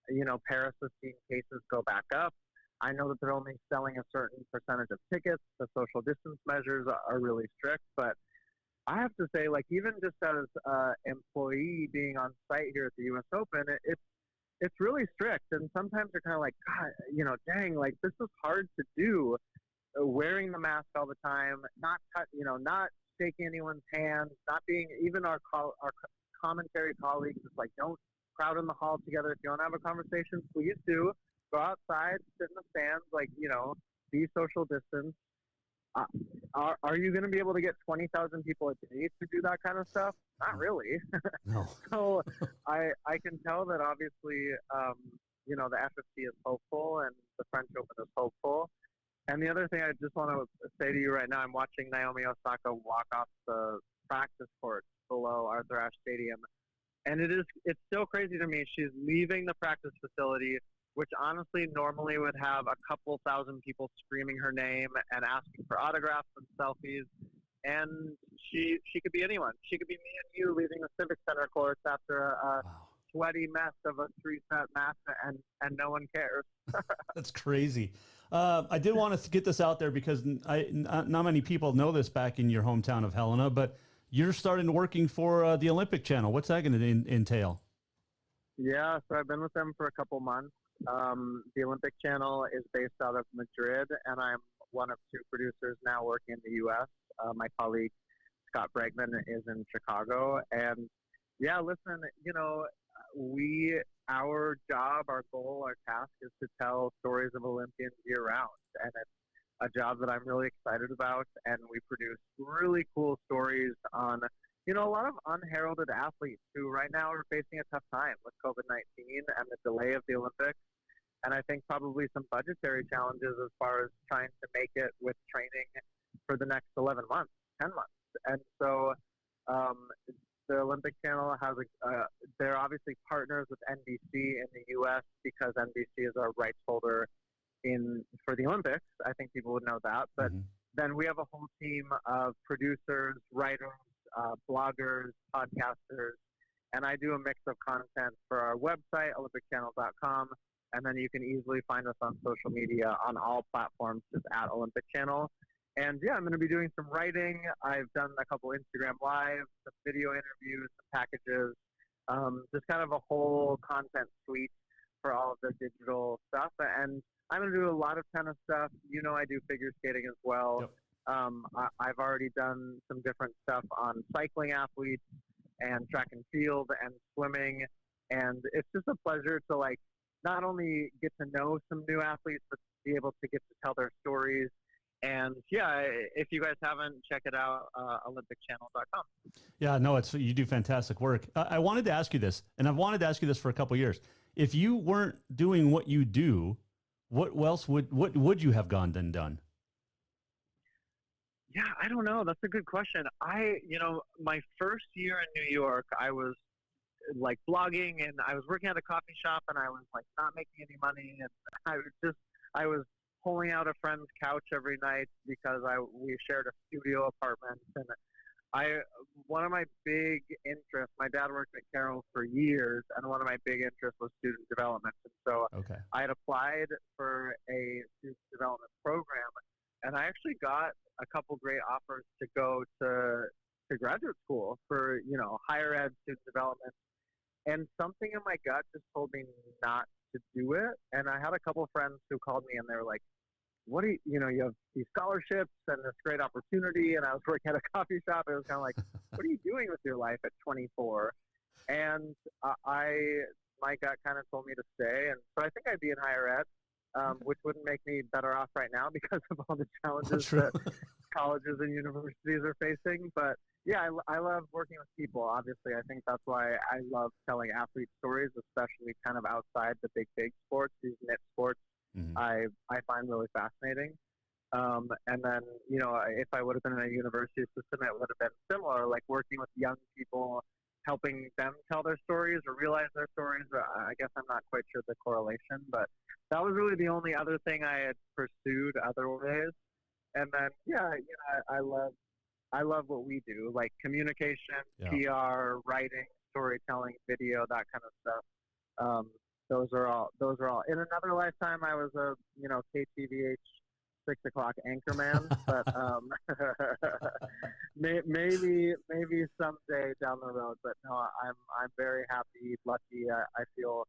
Speaker 14: You know, Paris has seen cases go back up. I know that they're only selling a certain percentage of tickets. The social distance measures are really strict, but I have to say, like, even just as an employee being on site here at the U.S. Open, it's really strict. And sometimes you're kind of like, God, you know, dang, like, this is hard to do, wearing the mask all the time, not shaking anyone's hands, not being, even our commentary colleagues, it's like, don't crowd in the hall together. If you want to have a conversation, please do. Go outside, sit in the stands, like, you know, be social distance. Are you going to be able to get 20,000 people a day to do that kind of stuff? Not really.
Speaker 8: No.
Speaker 14: So I can tell that obviously, you know, the FFC is hopeful and the French Open is hopeful. And the other thing I just want to say to you right now, I'm watching Naomi Osaka walk off the practice court below Arthur Ashe Stadium. And it's so crazy to me. She's leaving the practice facility, which honestly normally would have a couple thousand people screaming her name and asking for autographs and selfies. And she could be anyone. She could be me and you leaving the Civic Center courts after a sweaty mess of a 3-set match, and no one cares.
Speaker 8: That's crazy. I did want to get this out there because not many people know this back in your hometown of Helena, but you're starting working for the Olympic Channel. What's that going to entail?
Speaker 14: Yeah, so I've been with them for a couple months. The Olympic Channel is based out of Madrid, and I'm one of 2 producers now working in the U.S. My colleague Scott Bregman is in Chicago. And yeah, listen, you know, our job, our goal, our task is to tell stories of Olympians year round. And it's a job that I'm really excited about. And we produce really cool stories on, you know, a lot of unheralded athletes who right now are facing a tough time with COVID-19 and the delay of the Olympics. And I think probably some budgetary challenges as far as trying to make it with training for the next 11 months, 10 months. And so the Olympic Channel has they're obviously partners with NBC in the U.S. because NBC is our rights holder for the Olympics. I think people would know that. But then we have a whole team of producers, writers, bloggers, podcasters, and I do a mix of content for our website, olympicchannel.com, and then you can easily find us on social media on all platforms, just at Olympic Channel. And yeah, I'm going to be doing some writing. I've done a couple Instagram Lives, some video interviews, some packages, just kind of a whole content suite for all of the digital stuff. And I'm going to do a lot of tennis stuff. You know, I do figure skating as well. Yep. I've already done some different stuff on cycling athletes and track and field and swimming. And it's just a pleasure to, like, not only get to know some new athletes, but be able to get to tell their stories. And yeah, if you guys haven't, check it out, olympicchannel.com.
Speaker 8: Yeah, no, you do fantastic work. I wanted to ask you this, and I've wanted to ask you this for a couple of years. If you weren't doing what you do, what else would you have gone and done?
Speaker 14: Yeah, I don't know. That's a good question. My first year in New York, I was like blogging, and I was working at a coffee shop, and I was like not making any money, and I was pulling out a friend's couch every night because we shared a studio apartment. And one of my big interests, my dad worked at Carroll for years, and one of my big interests was student development. And so I had applied for a student development program, and I actually got a couple great offers to go to graduate school for, you know, higher ed student development. And something in my gut just told me not to do it. And I had a couple of friends who called me, and they were like, you have these scholarships and this great opportunity. And I was working at a coffee shop. I was kind of like, what are you doing with your life at 24? And my gut kind of told me to stay. And so I think I'd be in higher ed, which wouldn't make me better off right now because of all the challenges that colleges and universities are facing. But yeah, I love working with people. Obviously, I think that's why I love telling athlete stories, especially kind of outside the big sports, these niche sports. I find really fascinating. And then, you know, if I would have been in a university system, it would have been similar, like working with young people, helping them tell their stories or realize their stories. I guess I'm not quite sure the correlation, but that was really the only other thing I had pursued otherwise. And then, yeah, you know, I love what we do, like communication, PR, writing, storytelling, video, that kind of stuff. Those are all. In another lifetime, I was a, you know, KTVH 6 o'clock anchorman, but maybe someday down the road. But no, I'm very happy, lucky. I feel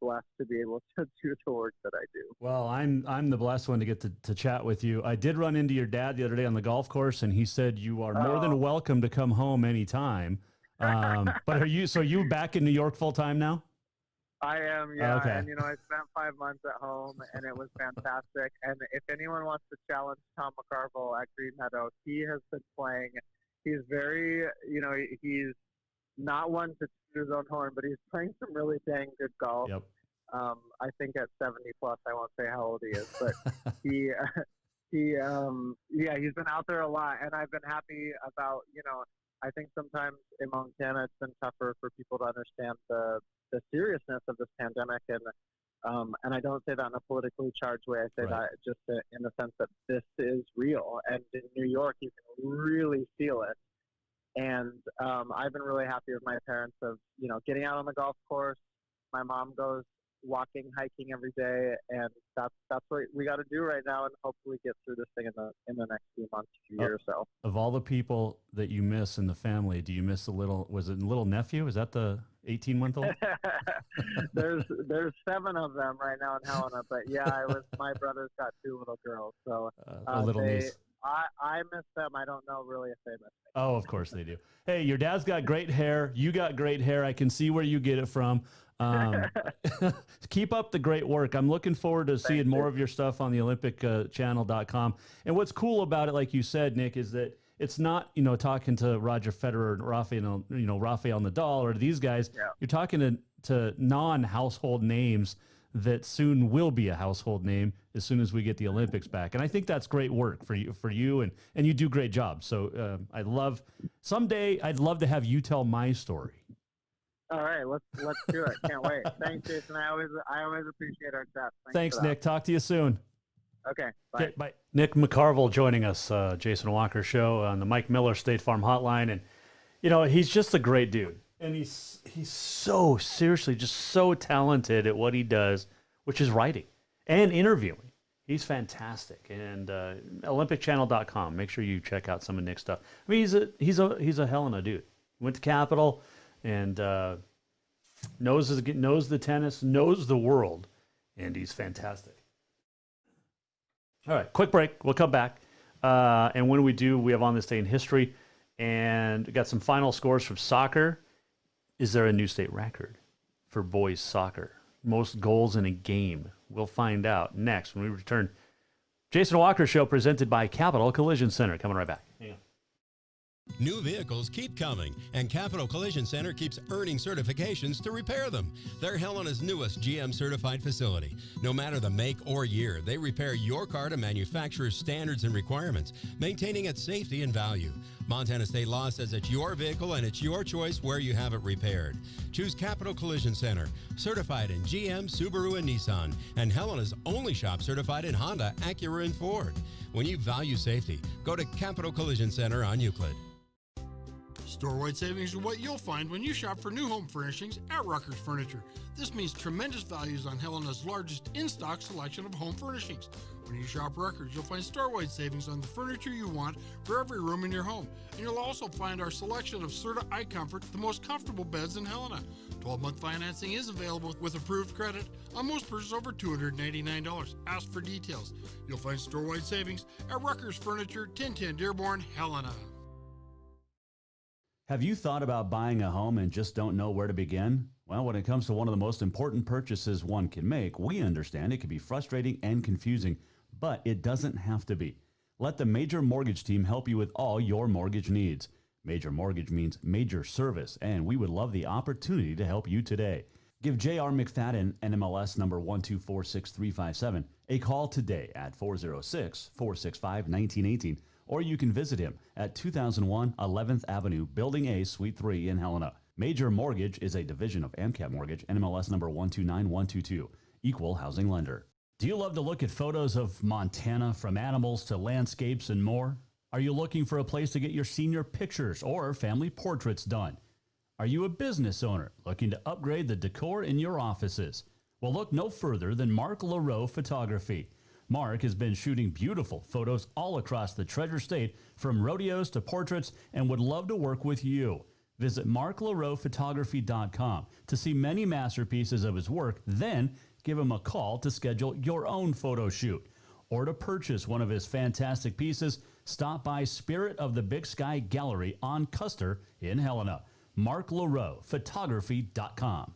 Speaker 14: #blessed to be able to do the work that I do. Well, I'm the blessed one to get to chat with you. I did run into your dad the other day on the golf course, and he said you are more than welcome to come home anytime. But are you back in New York full time now? I am, yeah. Okay. And, you know, I spent 5 months at home, and it was fantastic. And if anyone wants to challenge Tom McCarville at Green Meadow, he has been playing. He's very, you know, he's not one to toot his own horn, but he's playing some really dang good golf. Yep. I think at 70 plus, I won't say how old he is, but he's been out there a lot, and I've been happy about, I think sometimes in Montana it's been tougher for people to understand the seriousness of this pandemic, and I don't say that in a politically charged way. I say that just in the sense that this is real, and in New York you can really feel it. And I've been really happy with my parents of, getting out on the golf course. My mom goes walking, hiking every day, and that's what we got to do right now, and hopefully get through this thing in the next few months, year or so.
Speaker 8: Of all the people that you miss in the family, do you miss was it little nephew? Is that the 18-month-old?
Speaker 14: There's 7 of them right now in Helena, but my brother's got 2 little girls, so
Speaker 8: a little niece.
Speaker 14: I miss them. I don't know really if they miss me.
Speaker 8: Oh, of course they do. Hey, your dad's got great hair. You got great hair. I can see where you get it from. Keep up the great work. I'm looking forward to seeing more of your stuff on the OlympicChannel.com. And what's cool about it, like you said, Nick, is that it's not, talking to Roger Federer and Rafael Nadal or these guys. Yeah. You're talking to non-household names that soon will be a household name as soon as we get the Olympics back. And I think that's great work for you and you do great job. So someday I'd love to have you tell my story.
Speaker 14: All right, let's do it. Can't wait. Thanks, Jason. I always appreciate our chat.
Speaker 8: Thanks, Nick. Talk to you soon.
Speaker 14: Okay, bye.
Speaker 8: Okay, bye. Nick McCarville joining us, Jason Walker Show on the Mike Miller State Farm Hotline. And, he's just a great dude. And he's so seriously just so talented at what he does, which is writing and interviewing. He's fantastic. And OlympicChannel.com. Make sure you check out some of Nick's stuff. I mean, he's a Helena dude. Went to Capital and knows the tennis, knows the world, and he's fantastic. All right, quick break. We'll come back. And when we do, we have On This Day in History. And we got some final scores from soccer. Is there a new state record for boys soccer? Most goals in a game. We'll find out next when we return. Jason Walker Show presented by Capital Collision Center. Coming right back. Hang on.
Speaker 9: New vehicles keep coming, and Capital Collision Center keeps earning certifications to repair them. They're Helena's newest GM-certified facility. No matter the make or year, they repair your car to manufacturer's standards and requirements, maintaining its safety and value. Montana state law says it's your vehicle and it's your choice where you have it repaired. Choose Capital Collision Center, certified in GM, Subaru, and Nissan, and Helena's only shop certified in Honda, Acura, and Ford. When you value safety, go to Capital Collision Center on Euclid.
Speaker 12: Store-wide savings are what you'll find when you shop for new home furnishings at Ruckers Furniture. This means tremendous values on Helena's largest in-stock selection of home furnishings. When you shop Ruckers, you'll find store-wide savings on the furniture you want for every room in your home. And you'll also find our selection of Serta iComfort, the most comfortable beds in Helena. 12-month financing is available with approved credit on most purchases over $289. Ask for details. You'll find store-wide savings at Ruckers Furniture, 1010 Dearborn, Helena.
Speaker 10: Have you thought about buying a home and just don't know where to begin? Well, when it comes to one of the most important purchases one can make, we understand it can be frustrating and confusing, but it doesn't have to be. Let the Major Mortgage team help you with all your mortgage needs. Major Mortgage means major service, and we would love the opportunity to help you today. Give J.R. McFadden, NMLS number 1246357, a call today at 406-465-1918. Or you can visit him at 2001 11th Avenue, Building A, Suite 3 in Helena. Major Mortgage is a division of AMCAP Mortgage, NMLS number 129122, equal housing lender. Do you love to look at photos of Montana, from animals to landscapes and more? Are you looking for a place to get your senior pictures or family portraits done? Are you a business owner looking to upgrade the decor in your offices? Well, look no further than Mark LaRoe Photography. Mark has been shooting beautiful photos all across the Treasure State, from rodeos to portraits, and would love to work with you. Visit marklaroephotography.com to see many masterpieces of his work, then give him a call to schedule your own photo shoot. Or to purchase one of his fantastic pieces, stop by Spirit of the Big Sky Gallery on Custer in Helena. marklaroephotography.com.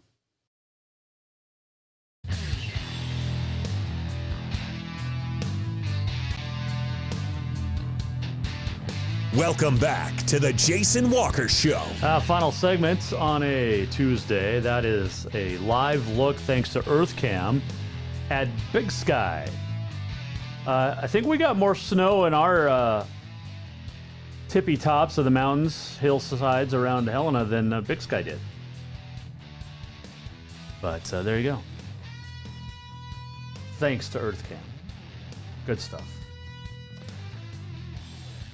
Speaker 1: Welcome back to the Jason Walker Show.
Speaker 8: Final segment on a Tuesday. That is a live look thanks to EarthCam at Big Sky. I think we got more snow in our tippy tops of the mountains, hillsides around Helena than Big Sky did. But there you go. Thanks to EarthCam. Good stuff.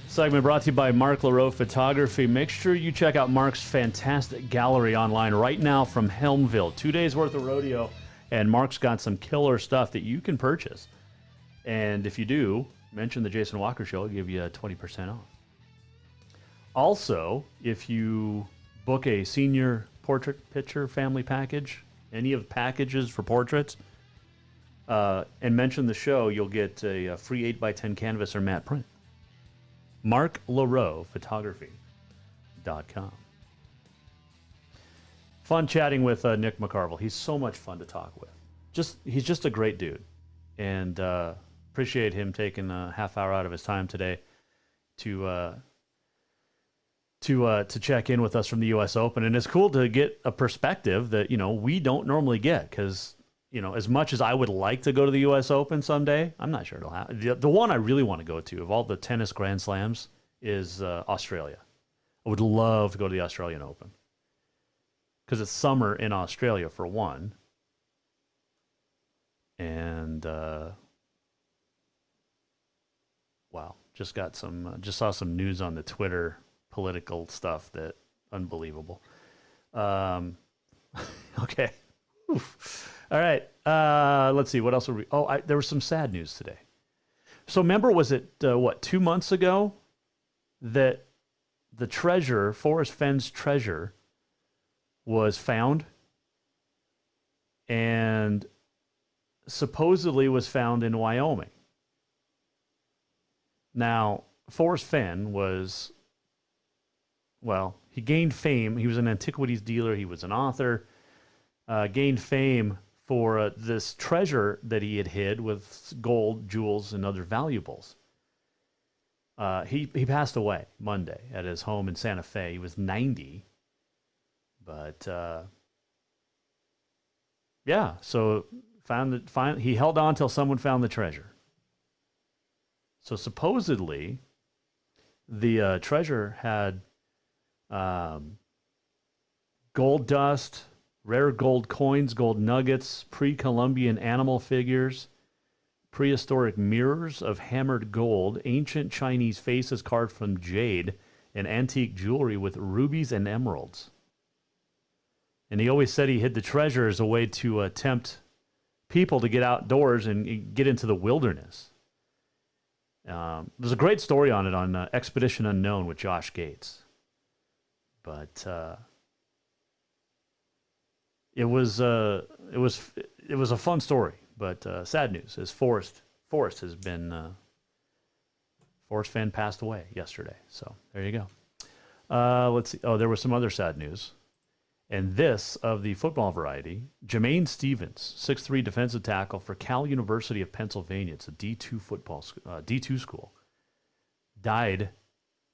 Speaker 8: Segment brought to you by Mark LaRoe Photography. Make sure you check out Mark's fantastic gallery online right now from Helmville. 2 days worth of rodeo, and Mark's got some killer stuff that you can purchase. And if you do, mention the Jason Walker Show. I'll give you 20% off. Also, if you book a senior portrait picture family package, any of the packages for portraits, and mention the show, you'll get a free 8x10 canvas or matte print. Mark LaRoe Photography.com. Fun chatting with Nick McCarville. He's so much fun to talk with. He's just a great dude. And appreciate him taking a half hour out of his time today to check in with us from the U.S. Open. And it's cool to get a perspective that, we don't normally get because, as much as I would like to go to the U.S. Open someday, I'm not sure it'll happen. The one I really want to go to of all the tennis Grand Slams is Australia. I would love to go to the Australian Open because it's summer in Australia for one. And, wow, just saw some news on the Twitter political stuff that unbelievable. Okay. Oof. All right. Let's see. What else were we? Oh, there was some sad news today. So remember, was it, 2 months ago that the treasure, Forrest Fenn's treasure, was found and supposedly was found in Wyoming. Now, Forrest Fenn was, he gained fame. He was an antiquities dealer. He was an author. Gained fame for this treasure that he had hid with gold, jewels, and other valuables. He passed away Monday at his home in Santa Fe. He was 90. But, yeah, so he held on till someone found the treasure. So supposedly, the treasure had gold dust, rare gold coins, gold nuggets, pre-Columbian animal figures, prehistoric mirrors of hammered gold, ancient Chinese faces carved from jade, and antique jewelry with rubies and emeralds. And he always said he hid the treasure as a way to tempt people to get outdoors and get into the wilderness. There's a great story on it on Expedition Unknown with Josh Gates. But it was a fun story, but sad news is Forrest has been Forrest Fenn passed away yesterday. So there you go. Let's see. Oh, there was some other sad news, and this of the football variety. Jermaine Stevens, 6'3" defensive tackle for Cal University of Pennsylvania. It's a D2 D2 school. Died.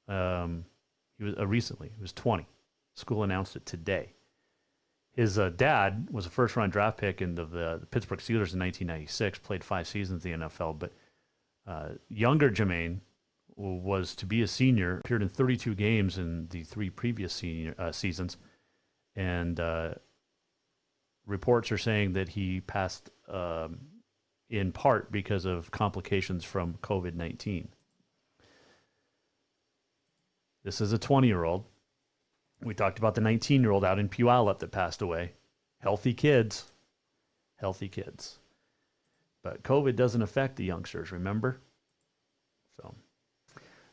Speaker 8: He was recently. He was 20. School announced it today. His dad was a first-round draft pick in the Pittsburgh Steelers in 1996, played 5 seasons in the NFL, but younger Jermaine was to be a senior, appeared in 32 games in the 3 previous seasons, and reports are saying that he passed in part because of complications from COVID-19. This is a 20-year-old. We talked about the 19-year-old out in Puyallup that passed away. Healthy kids. But COVID doesn't affect the youngsters, remember? So,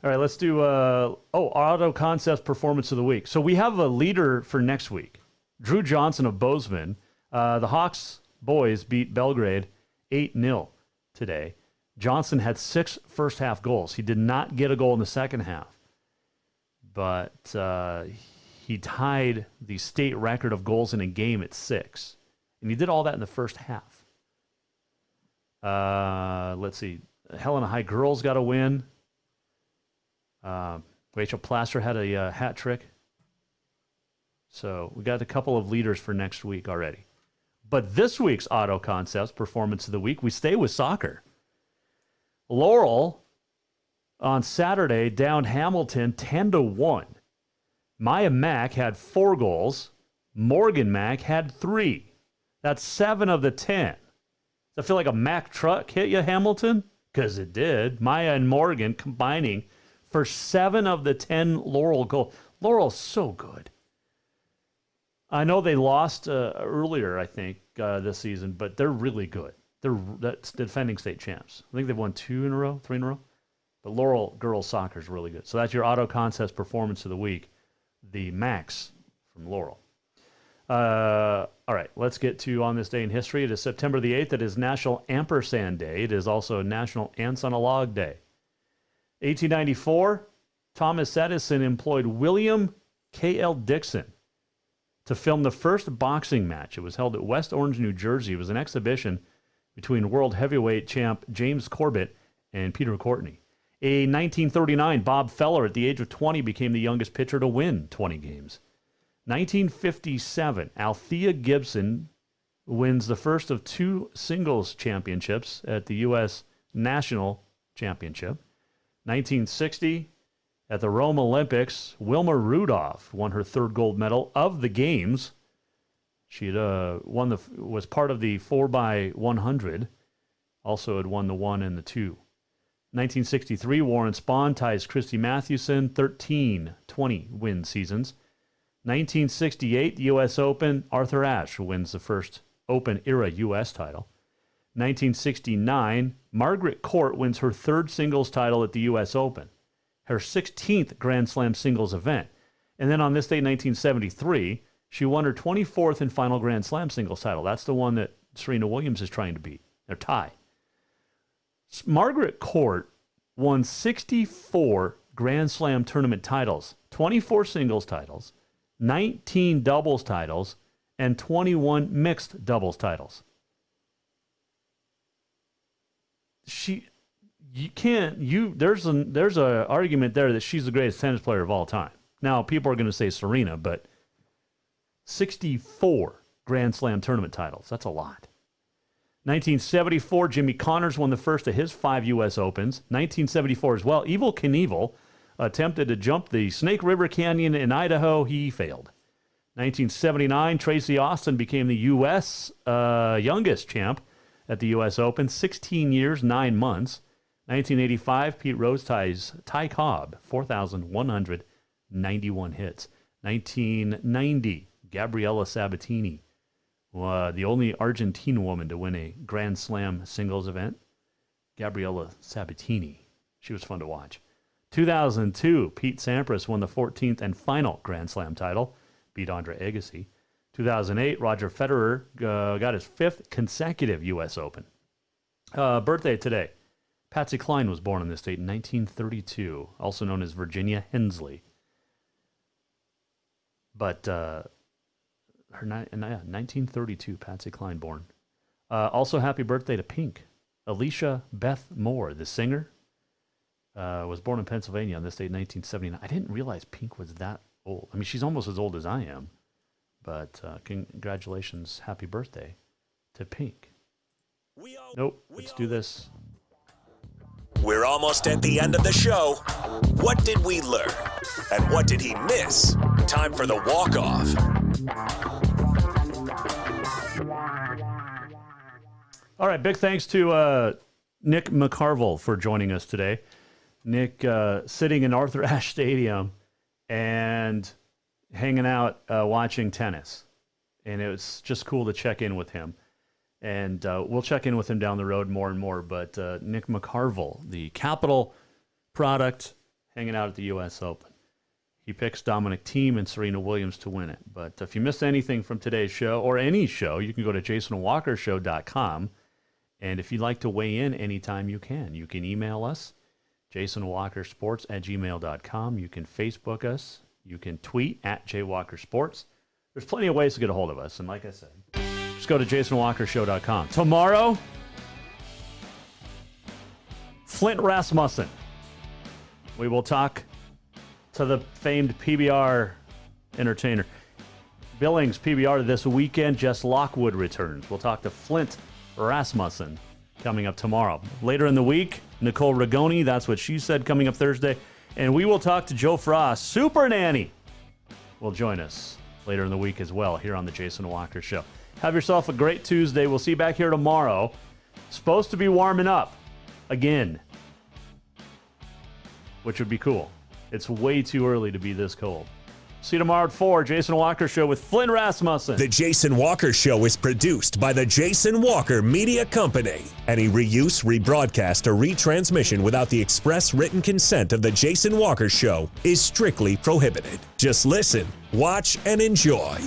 Speaker 8: all right, let's do Auto Concepts Performance of the Week. So we have a leader for next week. Drew Johnson of Bozeman. The Hawks boys beat Belgrade 8-0 today. Johnson had 6 first-half goals. He did not get a goal in the second half. But he tied the state record of goals in a game at 6. And he did all that in the first half. Let's see. Helena High girls got a win. Rachel Plaster had a hat trick. So we got a couple of leaders for next week already. But this week's Auto Concepts Performance of the Week, we stay with soccer. Laurel on Saturday downed Hamilton 10-1. Maya Mack had 4 goals. Morgan Mack had 3. That's 7 of the 10. Does it feel like a Mack truck hit you, Hamilton? Because it did. Maya and Morgan combining for 7 of the 10 Laurel goals. Laurel's so good. I know they lost earlier, I think, this season, but they're really good. That's defending state champs. I think they've won 2 in a row, 3 in a row. But Laurel girls soccer is really good. So that's your Auto Concepts Performance of the Week, the Max from Laurel. All right, let's get to On This Day in History. It is September the 8th. It is National Ampersand Day. It is also National Ants on a Log Day. 1894, Thomas Edison employed William K.L. Dixon to film the first boxing match. It was held at West Orange, New Jersey. It was an exhibition between world heavyweight champ James Corbett and Peter Courtney. In 1939, Bob Feller, at the age of 20, became the youngest pitcher to win 20 games. 1957, Althea Gibson wins the first of 2 singles championships at the U.S. National Championship. 1960, at the Rome Olympics, Wilma Rudolph won her 3rd gold medal of the games. She had was part of the 4x100. Also had won the 1 and the 2. 1963, Warren Spahn ties Christy Mathewson, 13-20 win seasons. 1968, the U.S. Open, Arthur Ashe wins the first Open-era U.S. title. 1969, Margaret Court wins her 3rd singles title at the U.S. Open, her 16th Grand Slam singles event. And then on this day, 1973, she won her 24th and final Grand Slam singles title. That's the one that Serena Williams is trying to beat. They're tied. Margaret Court won 64 Grand Slam tournament titles, 24 singles titles, 19 doubles titles, and 21 mixed doubles titles. There's a argument there that she's the greatest tennis player of all time. Now, people are going to say Serena, but 64 Grand Slam tournament titles, that's a lot. 1974, Jimmy Connors won the first of his 5 U.S. Opens. 1974 as well, Evel Knievel attempted to jump the Snake River Canyon in Idaho. He failed. 1979, Tracy Austin became the U.S. Youngest champ at the U.S. Open, 16 years, 9 months. 1985, Pete Rose ties Ty Cobb, 4,191 hits. 1990, Gabriela Sabatini, the only Argentine woman to win a Grand Slam singles event. Gabriela Sabatini. She was fun to watch. 2002, Pete Sampras won the 14th and final Grand Slam title, beat Andre Agassi. 2008, Roger Federer got his 5th consecutive U.S. Open. Birthday today. Patsy Cline was born on this date in 1932, also known as Virginia Hensley. But 1932, Patsy Cline born. Also, happy birthday to Pink. Alicia Beth Moore, the singer, was born in Pennsylvania on this date, 1979. I didn't realize Pink was that old. I mean, she's almost as old as I am. But congratulations, happy birthday to Pink. Nope, let's do this.
Speaker 1: We're almost at the end of the show. What did we learn? And what did he miss? Time for the walk-off.
Speaker 8: All right, big thanks to Nick McCarville for joining us today. Nick sitting in Arthur Ashe Stadium and hanging out watching tennis. And it was just cool to check in with him. And we'll check in with him down the road more and more. But Nick McCarville, the Capital product, hanging out at the U.S. Open. He picks Dominic Thiem and Serena Williams to win it. But if you missed anything from today's show, or any show, you can go to jasonwalkershow.com. And if you'd like to weigh in anytime, you can. You can email us, jasonwalkersports@gmail.com. You can Facebook us. You can tweet at jwalkersports. There's plenty of ways to get a hold of us. And like I said, just go to jasonwalkershow.com. Tomorrow, Flint Rasmussen. We will talk to the famed PBR entertainer. Billings PBR this weekend. Jess Lockwood returns. We'll talk to Flint Rasmussen coming up tomorrow. Later in the week, Nicole Rigoni, that's what she said, coming up Thursday. And we will talk to Joe Frost. Super Nanny will join us later in the week as well here on the Jason Walker Show. Have yourself a great Tuesday. We'll see you back here tomorrow. Supposed to be warming up again, which would be cool. It's way too early to be this cold. See you tomorrow at 4. Jason Walker Show with Flynn Rasmussen.
Speaker 1: The Jason Walker Show is produced by the Jason Walker Media Company. Any reuse, rebroadcast, or retransmission without the express written consent of the Jason Walker Show is strictly prohibited. Just listen, watch, and enjoy.